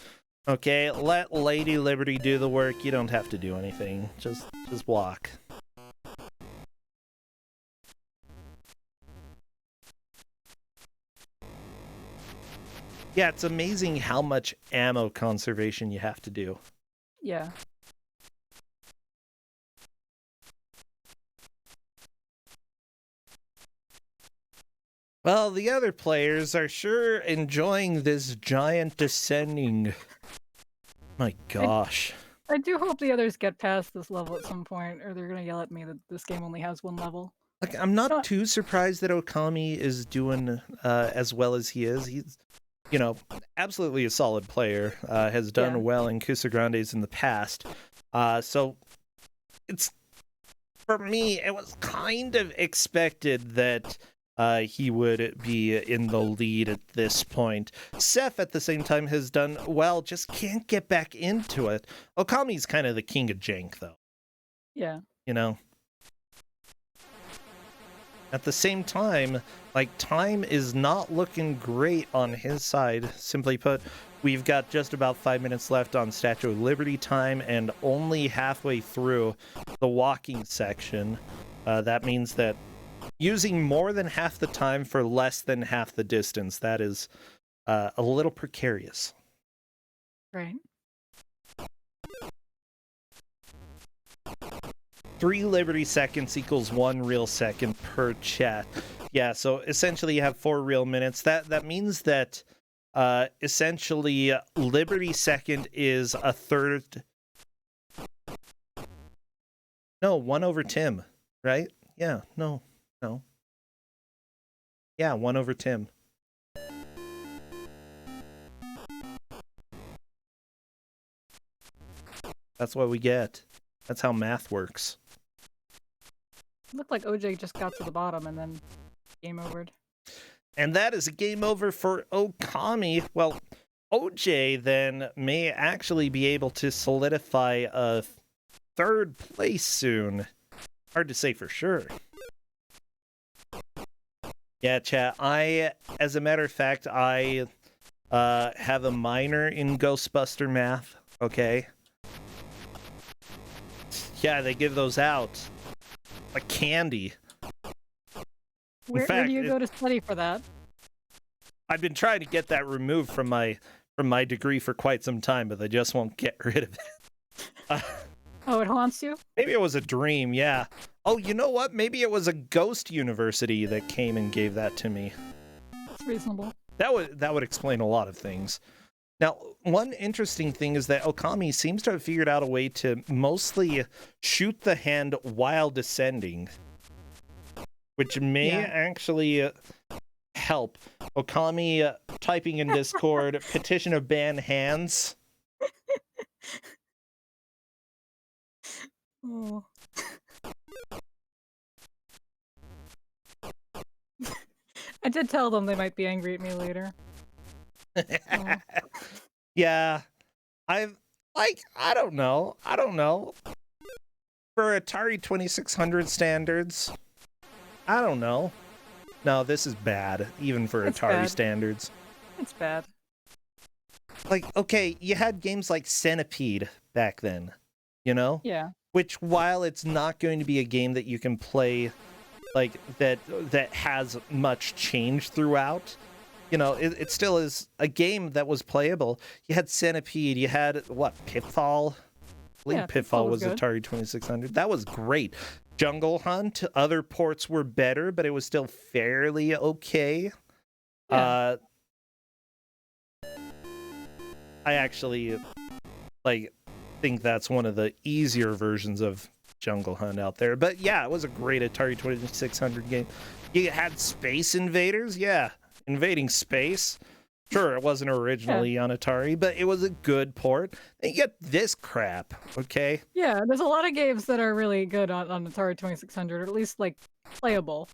Okay, let Lady Liberty do the work. You don't have to do anything. Just walk. Yeah, it's amazing how much ammo conservation you have to do. Yeah. Well, the other players are sure enjoying this giant descending. My gosh. I do hope the others get past this level at some point, or they're gonna yell at me that this game only has one level. Like, I'm not No. too surprised that Okami is doing as well as he is. He's, absolutely a solid player. Has done well in Kuso6randes in the past. So it's, for me, it was kind of expected that he would be in the lead at this point. Seth, at the same time, has done well, just can't get back into it. Okami's kind of the king of jank, though. Yeah. At the same time, time is not looking great on his side. Simply put, we've got just about 5 minutes left on Statue of Liberty time and only halfway through the walking section. That means that using more than half the time for less than half the distance, that is a little precarious. Right. 3 Liberty seconds equals 1 real second per chat. Yeah, so essentially you have 4 real minutes. That means that essentially Liberty second is a third. No, 1 over Tim, right? Yeah, no. Yeah, 1 over Tim. That's what we get. That's how math works. It looked like OJ just got to the bottom and then game overed. And that is a game over for Okami. Well, OJ then may actually be able to solidify a 3rd place soon. Hard to say for sure. Yeah, chat. As a matter of fact, I have a minor in Ghostbuster math. Okay. Yeah, they give those out like candy. Where do you go to study for that? I've been trying to get that removed from my degree for quite some time, but they just won't get rid of it. Oh, it haunts you? Maybe it was a dream, yeah. Oh, you know what? Maybe it was a ghost university that came and gave that to me. It's reasonable. That would explain a lot of things. Now, one interesting thing is that Okami seems to have figured out a way to mostly shoot the hand while descending, which may actually help. Okami typing in Discord, petition to ban hands. Oh. I did tell them they might be angry at me later. Oh. Yeah, I don't know. For Atari 2600 standards, I don't know. No, this is bad, even for Atari standards. It's bad. Okay, you had games like Centipede back then, Yeah. Which, while it's not going to be a game that you can play, that has much change throughout, it still is a game that was playable. You had Centipede, you had, Pitfall? I believe Pitfall was Atari 2600. That was great. Jungle Hunt, other ports were better, but it was still fairly okay. Yeah. I actually, think that's one of the easier versions of Jungle Hunt out there. But yeah, it was a great Atari 2600 game. You had Space Invaders, yeah. Invading space. Sure, it wasn't originally on Atari, but it was a good port. And you get this crap, okay? Yeah, there's a lot of games that are really good on Atari 2600, or at least, playable.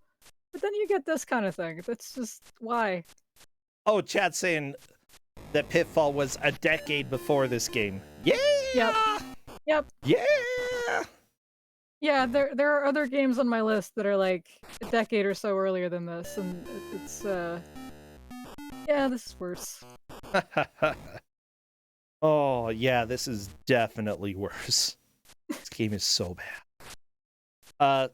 But then you get this kind of thing. That's just, why? Oh, chat's saying that Pitfall was a decade before this game. Yeah! Yep. Yeah! Yeah, there are other games on my list that are, a decade or so earlier than this, and it's, yeah, this is worse. Oh, yeah, this is definitely worse. This game is so bad.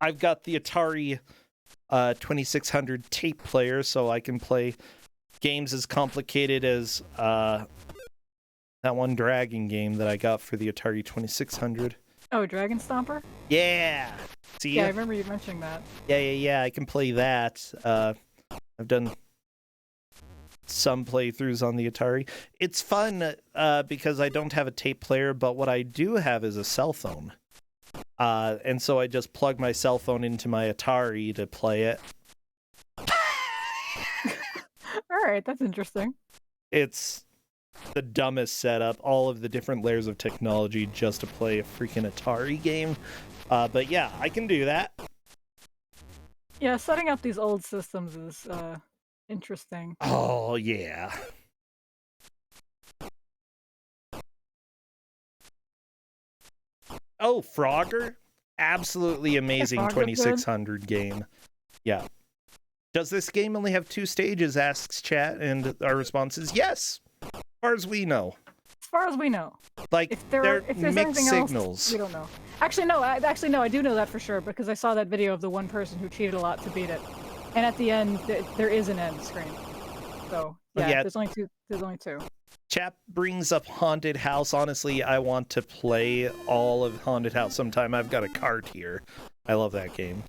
I've got the Atari 2600 tape player, so I can play games as complicated as that one dragon game that I got for the Atari 2600. Oh, Dragon Stomper? Yeah! See Yeah, I ya. remember you mentioning that. Yeah, I can play that. I've done some playthroughs on the Atari. It's fun because I don't have a tape player, but what I do have is a cell phone. And so I just plug my cell phone into my Atari to play it. All right, that's interesting. It's the dumbest setup, all of the different layers of technology just to play a freaking Atari game. But yeah, I can do that. Yeah, setting up these old systems is interesting. Oh, yeah. Oh, Frogger? Absolutely amazing Frogger's 2600 game. Yeah. Does this game only have 2 stages, asks chat, and our response is yes, as far as we know. As far as we know. Like, If they're there's mixed anything signals. else, we don't know. Actually, no. I do know that for sure because I saw that video of the one person who cheated a lot to beat it, and at the end, there is an end screen. So yeah, there's only two. There's only 2. Chap brings up Haunted House. Honestly, I want to play all of Haunted House sometime. I've got a cart here. I love that game.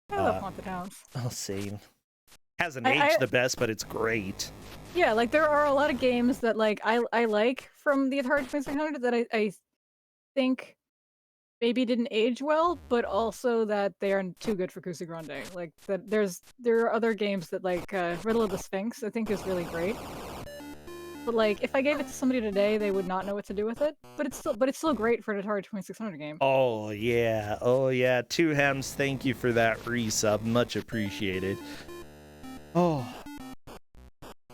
I love Haunted House. I'll save. Hasn't aged the best, but it's great. Yeah, like there are a lot of games that like I like from the Atari 2600 that I think maybe didn't age well, but also that they are too good for Kuso6rande. Like that there are other games that like Riddle of the Sphinx I think is really great. But like if I gave it to somebody today, they would not know what to do with it. But it's still great for an Atari 2600 game. Oh yeah. 2 Hems, thank you for that resub. Much appreciated. Oh.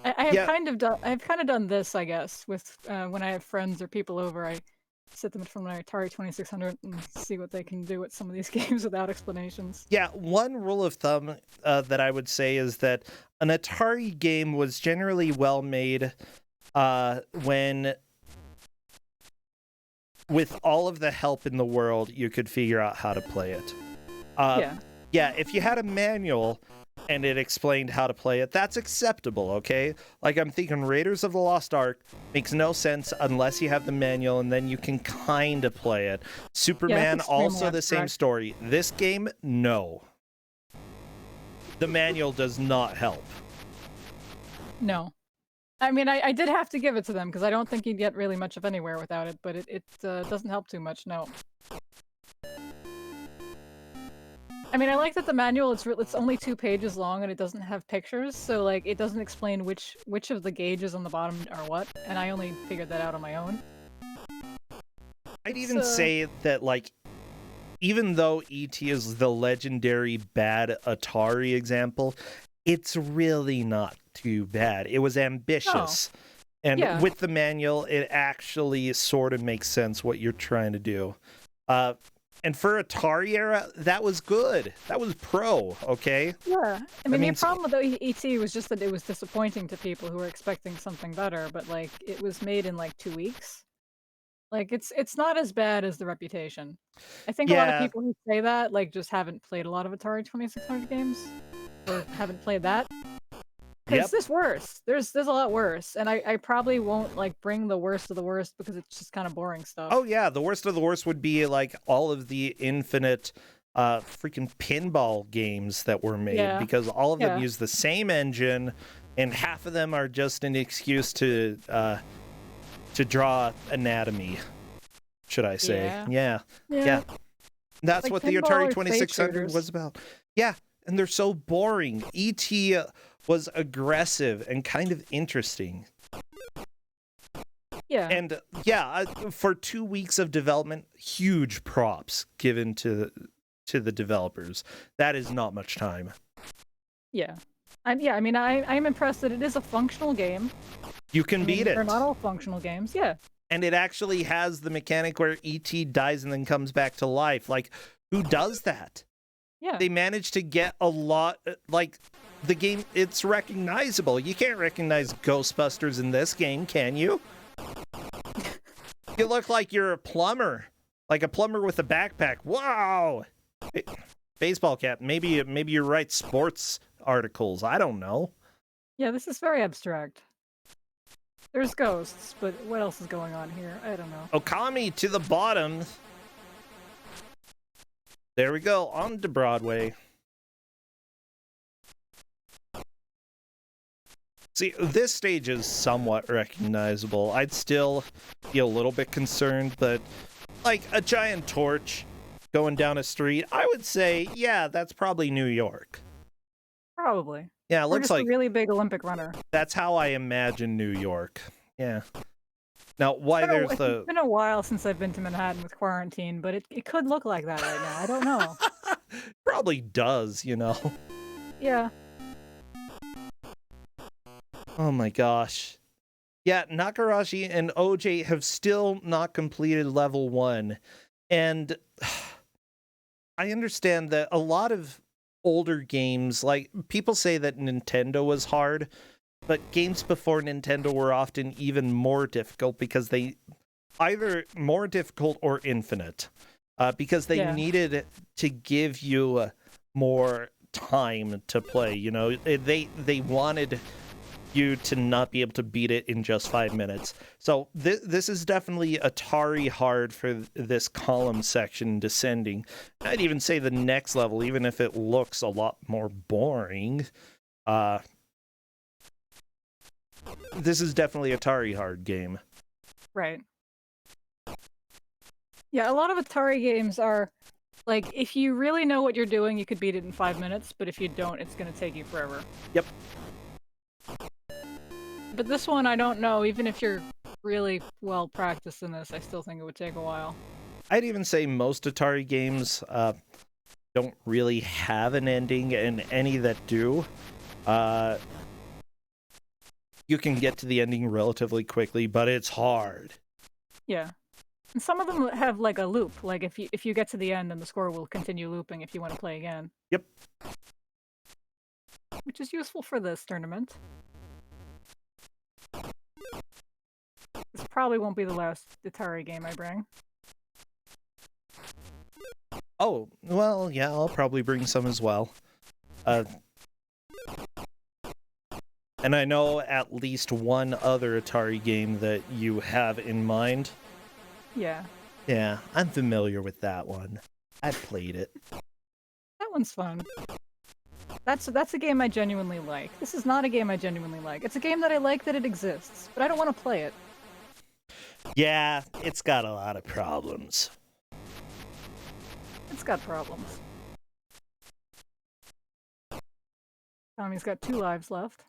I've kind of done this, I guess, with when I have friends or people over, I sit them in front of my Atari 2600 and see what they can do with some of these games without explanations. Yeah, one rule of thumb that I would say is that an Atari game was generally well made when, with all of the help in the world, you could figure out how to play it. Yeah, if you had a manual and it explained how to play it, that's acceptable, okay? Like, I'm thinking Raiders of the Lost Ark makes no sense unless you have the manual, and then you can kind of play it. Superman, also the same story. This game, no. The manual does not help. No. I mean, I did have to give it to them, because I don't think you'd get really much of anywhere without it, but it doesn't help too much, no. I mean, I like that the manual, it's only 2 pages long and it doesn't have pictures, so like it doesn't explain which of the gauges on the bottom are what, and I only figured that out on my own. I'd even say that, like, even though E.T. is the legendary bad Atari example, it's really not too bad. It was ambitious. No. And with the manual, it actually sort of makes sense what you're trying to do. And for Atari era, that was good. That was pro, okay? Yeah. I mean, the problem with E.T. was just that it was disappointing to people who were expecting something better, but, like, it was made in, like, 2 weeks. Like, it's not as bad as the reputation. I think a lot of people who say that, like, just haven't played a lot of Atari 2600 games, or haven't played that. Because there's worse. There's a lot worse, and I probably won't like bring the worst of the worst because it's just kind of boring stuff. Oh yeah, the worst of the worst would be like all of the infinite freaking pinball games that were made because all of them use the same engine, and half of them are just an excuse to draw anatomy, should I say? Yeah. That's like what the Atari 2600 was about. Yeah, and they're so boring. E.T. was aggressive and kind of interesting. Yeah. And for 2 weeks of development, huge props given to the developers. That is not much time. Yeah. I'm impressed that it is a functional game. You can beat it. They're not all functional games, yeah. And it actually has the mechanic where E.T. dies and then comes back to life. Like, who does that? Yeah. They managed to get a lot, like, the game, it's recognizable. You can't recognize Ghostbusters in this game, can you? You look like you're a plumber. Like a plumber with a backpack. Wow! Baseball cap. Maybe you write sports articles. I don't know. Yeah, this is very abstract. There's ghosts, but what else is going on here? I don't know. Okami to the bottom. There we go, on to Broadway. See, this stage is somewhat recognizable. I'd still be a little bit concerned, but like a giant torch going down a street, I would say, yeah, that's probably New York. Probably. Yeah, it Or looks just like a really big Olympic runner. that's how I imagine New York. Yeah. Now, why there's the... It's been a while since I've been to Manhattan with quarantine, but it could look like that right now. I don't know. Probably does, you know. Yeah. Oh my gosh. Yeah, Nakarashi and OJ have still not completed level 1. And I understand that a lot of older games, like, people say that Nintendo was hard, but games before Nintendo were often even more difficult because they either more difficult or infinite, because they needed to give you more time to play. You know, they wanted you to not be able to beat it in just 5 minutes. So this is definitely Atari hard for this column section descending. I'd even say the next level, even if it looks a lot more boring, this is definitely a Atari hard game. Right. Yeah, a lot of Atari games are, like, if you really know what you're doing, you could beat it in 5 minutes, but if you don't, it's going to take you forever. Yep. But this one, I don't know. Even if you're really well practiced in this, I still think it would take a while. I'd even say most Atari games don't really have an ending, and any that do, you can get to the ending relatively quickly, but it's hard. Yeah. And some of them have, like, a loop. Like, if you get to the end, then the score will continue looping if you want to play again. Yep. Which is useful for this tournament. This probably won't be the last Atari game I bring. Oh, well, yeah, I'll probably bring some as well. And I know at least one other Atari game that you have in mind. Yeah. Yeah, I'm familiar with that one. I've played it. That one's fun. That's a game I genuinely like. This is not a game I genuinely like. It's a game that I like that it exists, but I don't want to play it. Yeah, it's got a lot of problems. It's got problems. Tommy's got 2 lives left.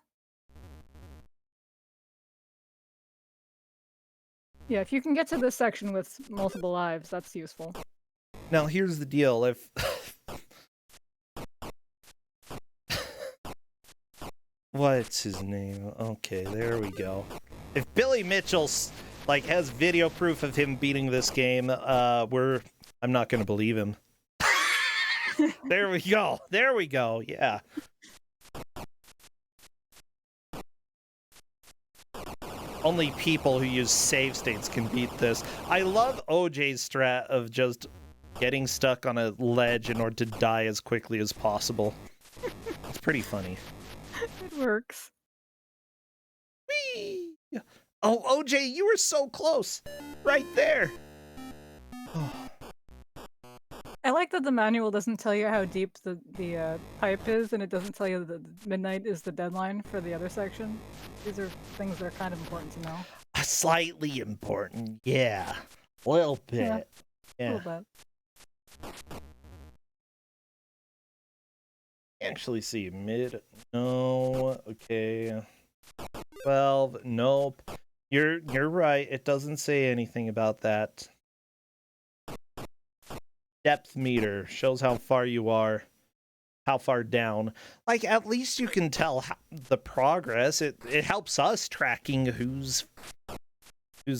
Yeah, if you can get to this section with multiple lives, that's useful. Now, here's the deal. If... What's his name? Okay, there we go. If Billy Mitchell, like, has video proof of him beating this game, I'm not going to believe him. There we go. There we go. Yeah. Only people who use save states can beat this. I love OJ's strat of just getting stuck on a ledge in order to die as quickly as possible. It's pretty funny. It works. Whee! Oh, OJ, you were so close. Right there. Oh. I like that the manual doesn't tell you how deep the pipe is, and it doesn't tell you that midnight is the deadline for the other section. These are things that are kind of important to know. Slightly important, yeah. A little bit. Yeah. A little bit. Actually, see, no, okay. 12, nope. You're right, it doesn't say anything about that. Depth meter shows how far you are, how far down. Like, at least you can tell the progress. It helps us tracking who's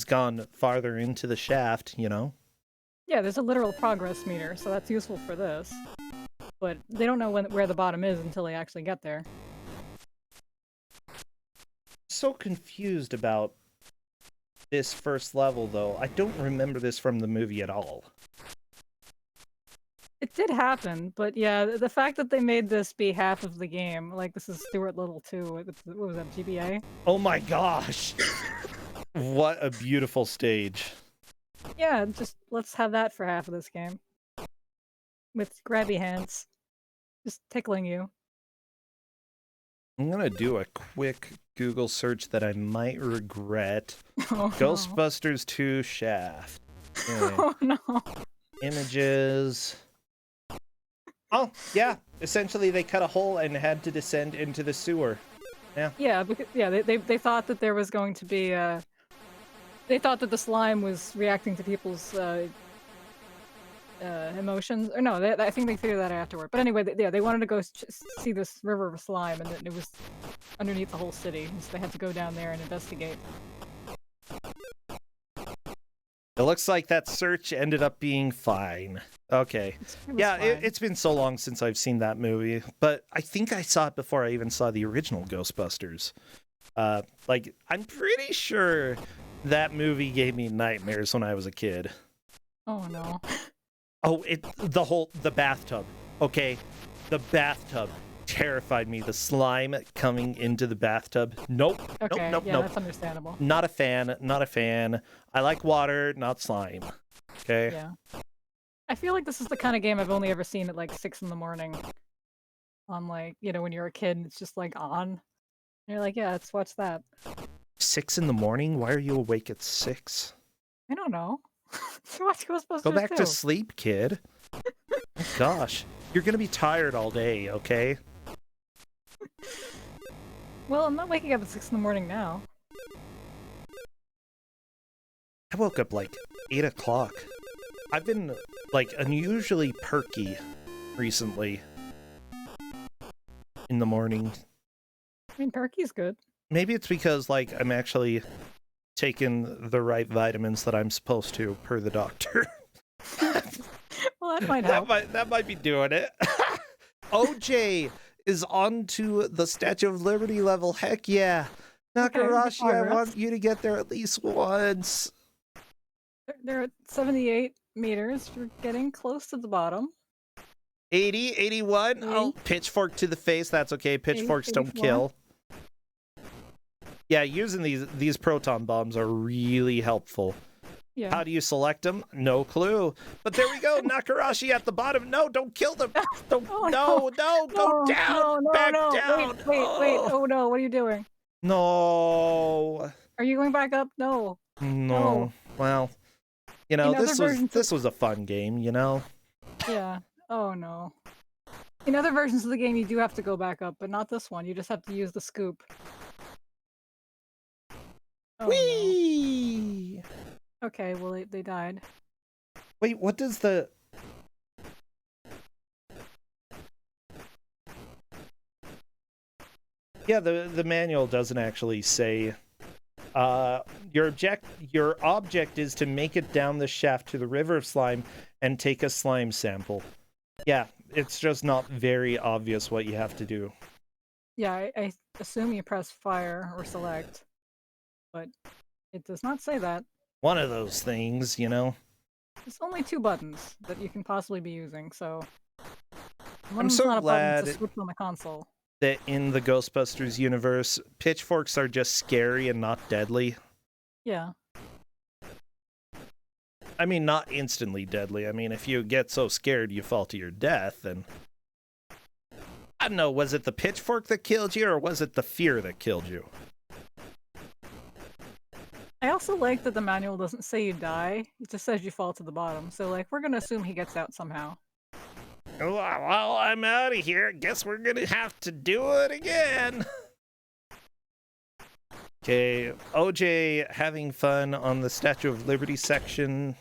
gone farther into the shaft, you know? Yeah, there's a literal progress meter, so that's useful for this. But they don't know where the bottom is until they actually get there. So confused about this first level, though. I don't remember this from the movie at all. It did happen, but yeah, the fact that they made this be half of the game, like this is Stuart Little 2, what was that, GBA? Oh my gosh! What a beautiful stage. Yeah, just let's have that for half of this game. with grabby hands, just tickling you. I'm gonna do a quick Google search that I might regret. Oh, Ghostbusters 2 Shaft. no. Okay. Oh, no. Images. Oh, yeah. Essentially, they cut a hole and had to descend into the sewer. Yeah. Yeah, because, yeah, they thought that there was going to be, they thought that the slime was reacting to people's, emotions. Or no, I think they figured that out afterward. But anyway, they wanted to go see this river of slime, and it was underneath the whole city, so they had to go down there and investigate. It looks like that search ended up being fine. Okay. Yeah, it's been so long since I've seen that movie, but I think I saw it before I even saw the original Ghostbusters. Like, I'm pretty sure that movie gave me nightmares when I was a kid. Oh, no. Oh, the bathtub. Okay, the bathtub terrified me. The slime coming into the bathtub. Nope. Okay, Nope. yeah, that's understandable. Not a fan. I like water, not slime. Okay. Yeah. I feel like this is the kind of game I've only ever seen at like 6 in the morning. On like, when you're a kid and it's just like on. And you're like, yeah, let's watch that. 6 in the morning? Why are you awake at 6? I don't know. Watch Ghostbusters Go back 2. to sleep, kid. Oh, gosh. You're gonna be tired all day, okay? Well, I'm not waking up at 6 in the morning now. I woke up like 8 o'clock. I've been like unusually perky recently in the morning. I mean, perky's good. Maybe it's because like I'm actually taking the right vitamins that I'm supposed to per the doctor. Well, that might help. That might be doing it. OJ is on to the Statue of Liberty level. Heck yeah. Nakarashi, I want you to get there at least once. They're at 78 meters. You're getting close to the bottom. 80, 81. Oh, pitchfork to the face. That's okay. Pitchforks don't kill. Yeah, using these proton bombs are really helpful. Yeah. How do you select them? No clue. But there we go. Nakarashi at the bottom. No, don't kill them. Don't. No, go down. Back down. Wait. Oh no, what are you doing? No. Are you going back up? No. Well, this was a fun game, Yeah. Oh no. In other versions of the game, you do have to go back up, but not this one. You just have to use the scoop. Oh, Whee! No. Okay, well, they died. Wait, what does the... Yeah, the manual doesn't actually say... your object is to make it down the shaft to the river of slime and take a slime sample. Yeah, it's just not very obvious what you have to do. Yeah, I assume you press fire or select, but it does not say that. One of those things, There's only 2 buttons that you can possibly be using, so... I'm so glad to switch on the console. That in the Ghostbusters universe, pitchforks are just scary and not deadly. Yeah. I mean, not instantly deadly. I mean, if you get so scared you fall to your death, then... I don't know, was it the pitchfork that killed you, or was it the fear that killed you? I also like that the manual doesn't say you die, it just says you fall to the bottom, so, like, we're gonna assume he gets out somehow. Well, I'm out of here. Guess we're gonna have to do it again. Okay, OJ having fun on the Statue of Liberty section,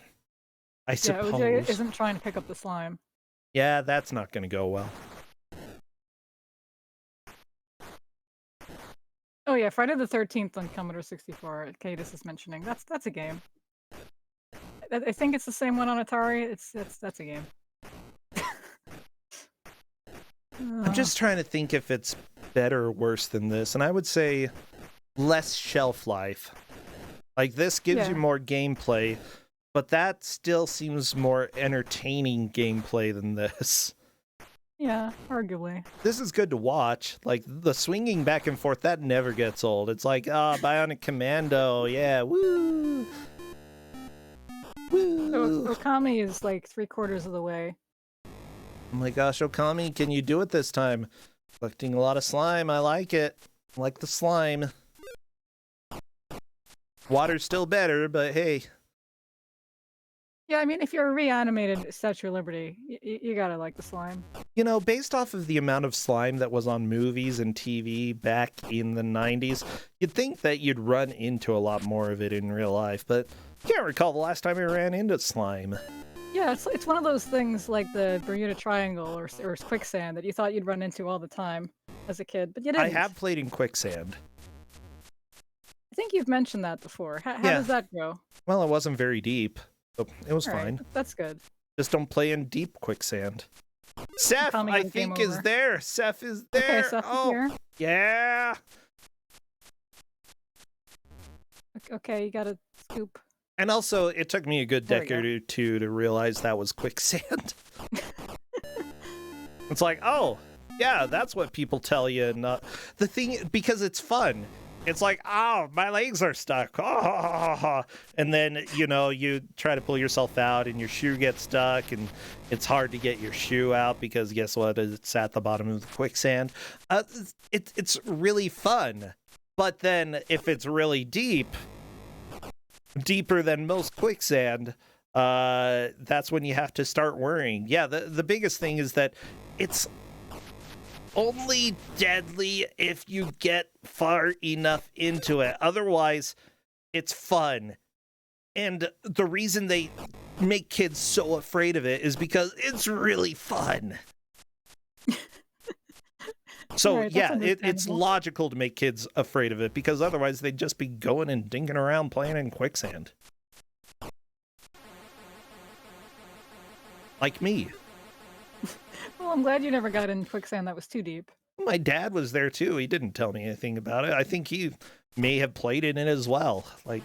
I suppose. Yeah, OJ isn't trying to pick up the slime. Yeah, that's not gonna go well. Oh yeah, Friday the 13th on Commodore 64. Cadis is mentioning. That's a game. I think it's the same one on Atari. That's a game. I'm just trying to think if it's better or worse than this, and I would say less shelf life. Like, this gives you more gameplay, but that still seems more entertaining gameplay than this. Yeah, arguably. This is good to watch. Like, the swinging back and forth, that never gets old. It's like, Bionic Commando, yeah, woo! Woo! So Okami is like 3/4 of the way. Oh my gosh, Okami, can you do it this time? Collecting a lot of slime. I like it. I like the slime. Water's still better, but hey. Yeah, I mean, if you're a reanimated Statue of Liberty, you gotta like the slime. You know, based off of the amount of slime that was on movies and TV back in the 90s, you'd think that you'd run into a lot more of it in real life, but I can't recall the last time I ran into slime. Yeah, it's one of those things like the Bermuda Triangle or quicksand that you thought you'd run into all the time as a kid, but you didn't. I have played in quicksand. I think you've mentioned that before. How Yeah. does that go? Well, it wasn't very deep, so it was All right, fine. that's good. Just don't play in deep quicksand. Seth, Tommy I got a game think, is over. there. Seth is there. Okay, Seth is Oh, here. yeah. Okay, you gotta scoop. And also, it took me a good There we decade or two to realize that was quicksand. It's like, oh, yeah, that's what people tell you. Not the thing, because it's fun. It's like, oh, my legs are stuck. Oh. And then, you know, you try to pull yourself out and your shoe gets stuck and it's hard to get your shoe out because guess what? It's at the bottom of the quicksand. It's really fun. But then if it's really deep, deeper than most quicksand, that's when you have to start worrying. Yeah, the biggest thing is that it's only deadly if you get far enough into it. Otherwise, it's fun. And the reason they make kids so afraid of it is because it's really fun. So, Right, yeah, that's it's understandable. logical to make kids afraid of it because otherwise they'd just be going and dinking around playing in quicksand. Like me. Well, I'm glad you never got in quicksand that was too deep. My dad was there too. He didn't tell me anything about it. I think he may have played in it as well. Like,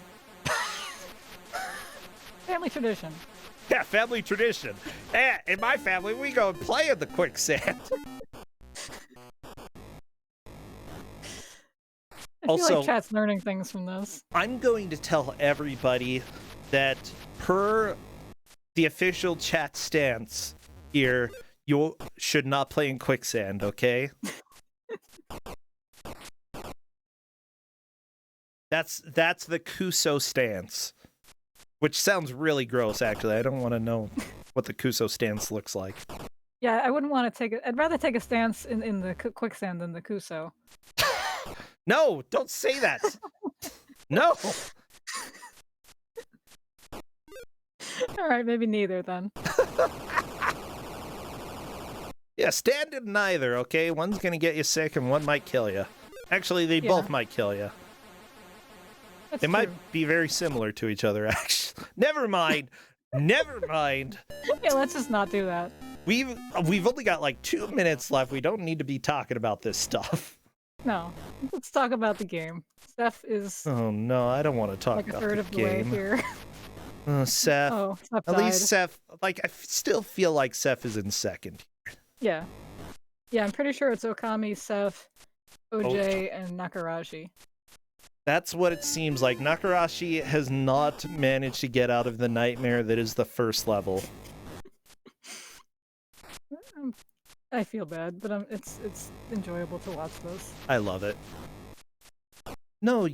Family tradition. yeah, family tradition. Yeah, in my family, we go and play in the quicksand. I feel Also- like chat's learning things from this. I'm going to tell everybody that per the official chat stance here, you should not play in quicksand, okay? That's the Kuso stance, which sounds really gross, actually. I don't want to know what the Kuso stance looks like. Yeah, I wouldn't want to take it. I'd rather take a stance in the quicksand than the Kuso. No, don't say that. No. All right, maybe neither then. Yeah, stand in neither, okay? One's gonna get you sick and one might kill you. Actually, they both might kill you. That's They true. might be very similar to each other, actually. Never mind. Never mind. Yeah, let's just not do that. We've only got like 2 minutes left. We don't need to be talking about this stuff. No, let's talk about the game. Steph is Oh no, I don't want to talk like a about third the of the way game. here. Seth. Oh, Steph At died. least Seth, like, still feel like Seth is in second. Yeah. Yeah, I'm pretty sure it's Okami, Seth, OJ, and Nakarashi. That's what it seems like. Nakarashi has not managed to get out of the nightmare that is the first level. I feel bad, but it's enjoyable to watch this. I love it. No,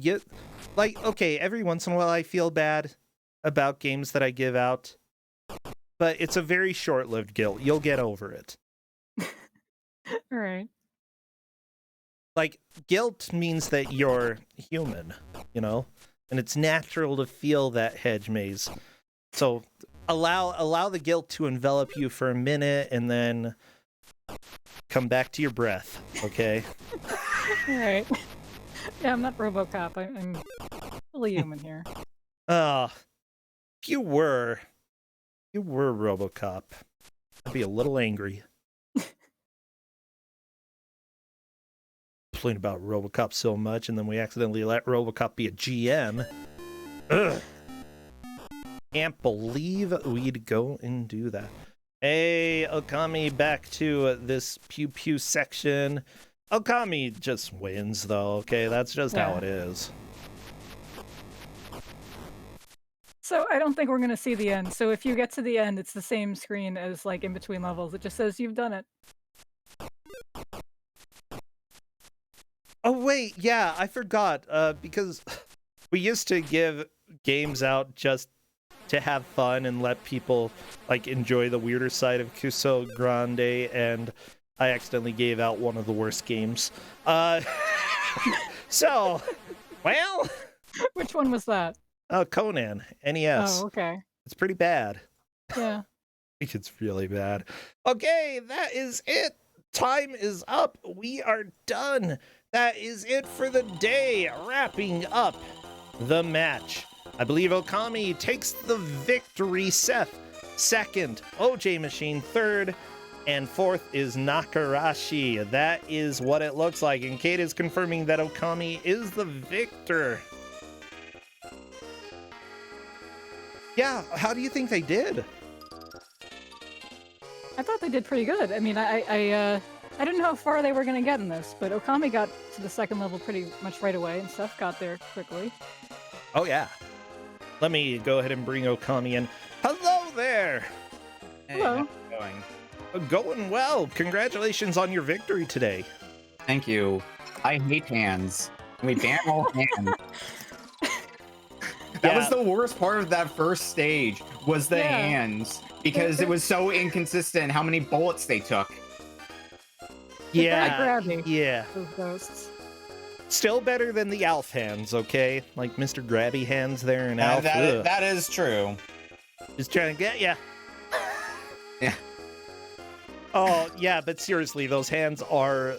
like, okay, every once in a while I feel bad about games that I give out, but it's a very short-lived guilt. You'll get over it. All right. Like, guilt means that you're human, you know? And it's natural to feel that hedge maze. So allow the guilt to envelop you for a minute and then come back to your breath, okay? All right. Yeah, I'm not RoboCop. I'm fully human here. If you were RoboCop, I'd be a little angry. Complain about RoboCop so much, and then we accidentally let RoboCop be a GM. Ugh. Can't believe we'd go and do that. Hey, Okami, back to this pew pew section. Okami just wins, though. Okay, that's just how Yeah. it is. So I don't think we're gonna see the end. So if you get to the end, it's the same screen as like in between levels. It just says you've done it. Oh wait, yeah, I forgot. Because we used to give games out just to have fun and let people like enjoy the weirder side of Kuso6rande, and I accidentally gave out one of the worst games. So, well, Which one was that? Conan NES. Oh, okay. It's pretty bad. Yeah. I think it's really bad. Okay, that is it. Time is up. We are done. That is it for the day. Wrapping up the match. I believe Okami takes the victory. Seth second, OJ Machine third, and fourth is Nakarashi. That is what it looks like, and Kate is confirming that Okami is the victor. Yeah, how do you think they did? I thought they did pretty good. I mean, I didn't know how far they were gonna get in this, but Okami got to the second level pretty much right away, and Seth got there quickly. Oh yeah. Let me go ahead and bring Okami in. Hello there! Hey, Hello. how's it going? Going well. Congratulations on your victory today. Thank you. I hate hands. Can we ban all hands? That was the worst part of that first stage, was the hands, because it was so inconsistent how many bullets they took. Yeah, Grabby, yeah. those ghosts. Still better than the Alf hands, okay? Like Mr. Grabby hands there in Alf. That is true. Just trying to get ya. Yeah. Oh, yeah, but seriously, those hands are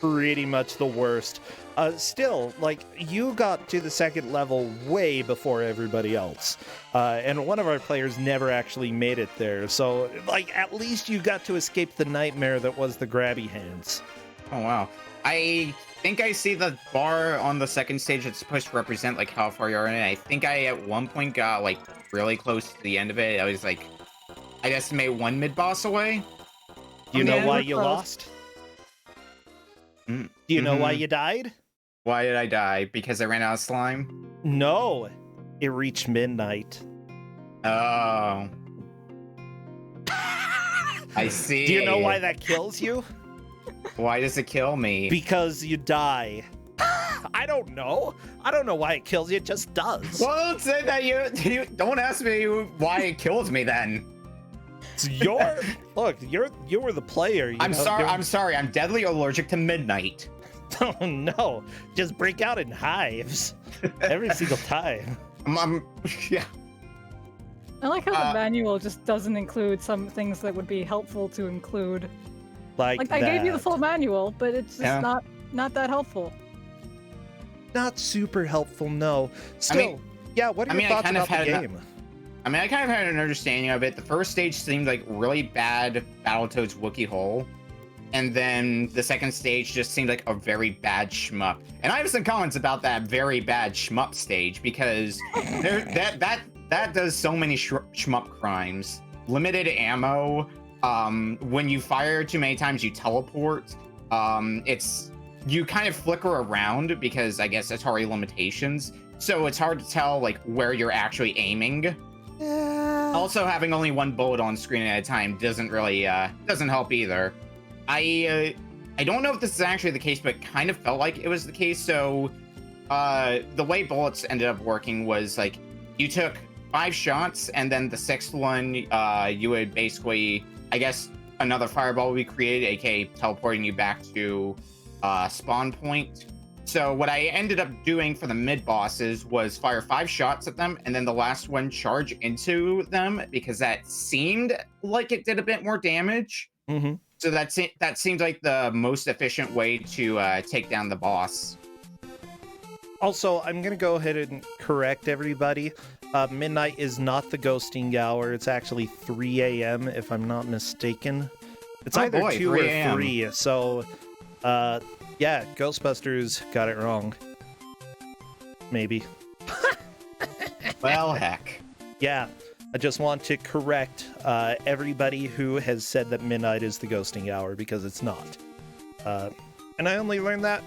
pretty much the worst. Still, like, you got to the second level way before everybody else. And one of our players never actually made it there. So, like, at least you got to escape the nightmare that was the grabby hands. Oh, wow. I think I see the bar on the second stage that's supposed to represent, like, how far you are in it. I think I, at one point, got, like, really close to the end of it. I was, like, I'd estimate one mid-boss away. Do you know why you lost? Do you know why you died? Why did I die? Because I ran out of slime? No, it reached midnight. Oh. I see. Do you know why that kills you? Why does it kill me? Because you die. I don't know. I don't know why it kills you. It just does. Well, don't say that. You don't ask me why it kills me then. It's your look. You were the player. I'm sorry. I'm deadly allergic to midnight. Oh no! Just break out in hives every single time. Yeah. I like how the manual just doesn't include some things that would be helpful to include. Like I gave you the full manual, but it's just not that helpful. Not super helpful, no. Still, what are your thoughts about the game? I kind of had an understanding of it. The first stage seemed like really bad Battletoads Wookiee Hole. And then the second stage just seemed like a very bad shmup. And I have some comments about that very bad shmup stage, because that does so many shmup crimes. Limited ammo. When you fire too many times, you teleport. You kind of flicker around because I guess Atari limitations. So it's hard to tell like where you're actually aiming. Also, having only one bullet on screen at a time doesn't really doesn't help either. I don't know if this is actually the case, but it kind of felt like it was the case. So the way bullets ended up working was like you took 5 shots, and then the 6th one you would basically, I guess, another fireball would be created, aka teleporting you back to spawn point. So what I ended up doing for the mid-bosses was fire 5 shots at them, and then the last one charge into them, because that seemed like it did a bit more damage. Mm-hmm. So that seems like the most efficient way to take down the boss. Also, I'm going to go ahead and correct everybody. Midnight is not the ghosting hour. It's actually 3 a.m., if I'm not mistaken. It's either 2 or 3. So, yeah, Ghostbusters got it wrong. Maybe. Well, heck. Yeah, I just want to correct everybody who has said that midnight is the ghosting hour, because it's not. And I only learned that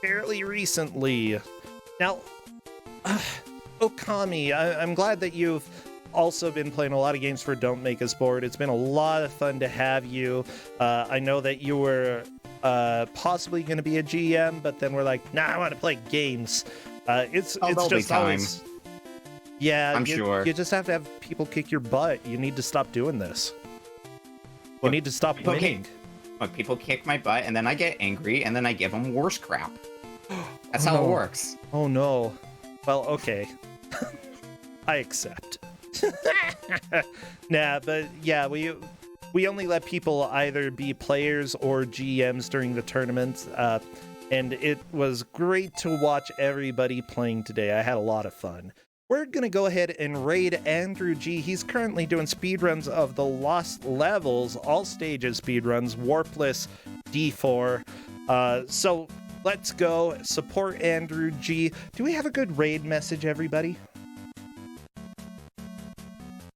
fairly recently. Now, Okami, I'm glad that you've also been playing a lot of games for Don't Make Us Bored. It's been a lot of fun to have you. I know that you were possibly going to be a GM, but then we're like, nah, I want to play games. It's just always... Yeah, I'm sure. You just have to have people kick your butt. You need to stop doing this. You need to stop winning. People kick my butt, and then I get angry, and then I give them worse crap. That's how it works. Oh no. Well, okay. I accept. Nah, but yeah, we only let people either be players or GMs during the tournament, and it was great to watch everybody playing today. I had a lot of fun. We're gonna go ahead and raid Andrew G. He's currently doing speedruns of the Lost Levels, all stages speedruns, Warpless, D4. So let's go support Andrew G. Do we have a good raid message, everybody?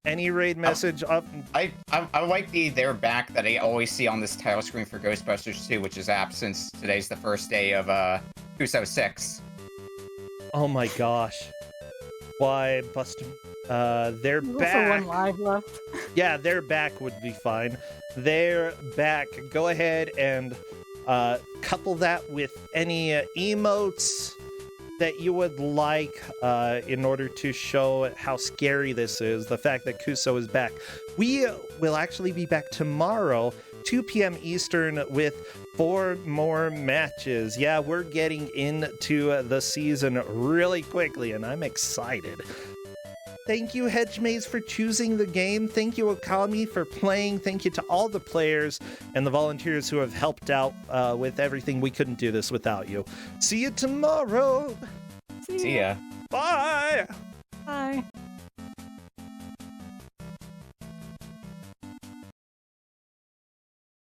Any raid message up? I like they're back that I always see on this title screen for Ghostbusters 2, which is app since today's the first day of Kuso6. Oh my gosh. Why, Buster? They're back. Also one live left. Yeah, they're back would be fine. They're back. Go ahead and couple that with any emotes that you would like in order to show how scary this is, the fact that Kuso is back. We will actually be back tomorrow, 2 p.m. Eastern, with 4 more matches. Yeah, we're getting into the season really quickly, and I'm excited. Thank you, Hedgemaze, for choosing the game. Thank you, Okami, for playing. Thank you to all the players and the volunteers who have helped out with everything. We couldn't do this without you. See you tomorrow. See ya. Bye. Bye.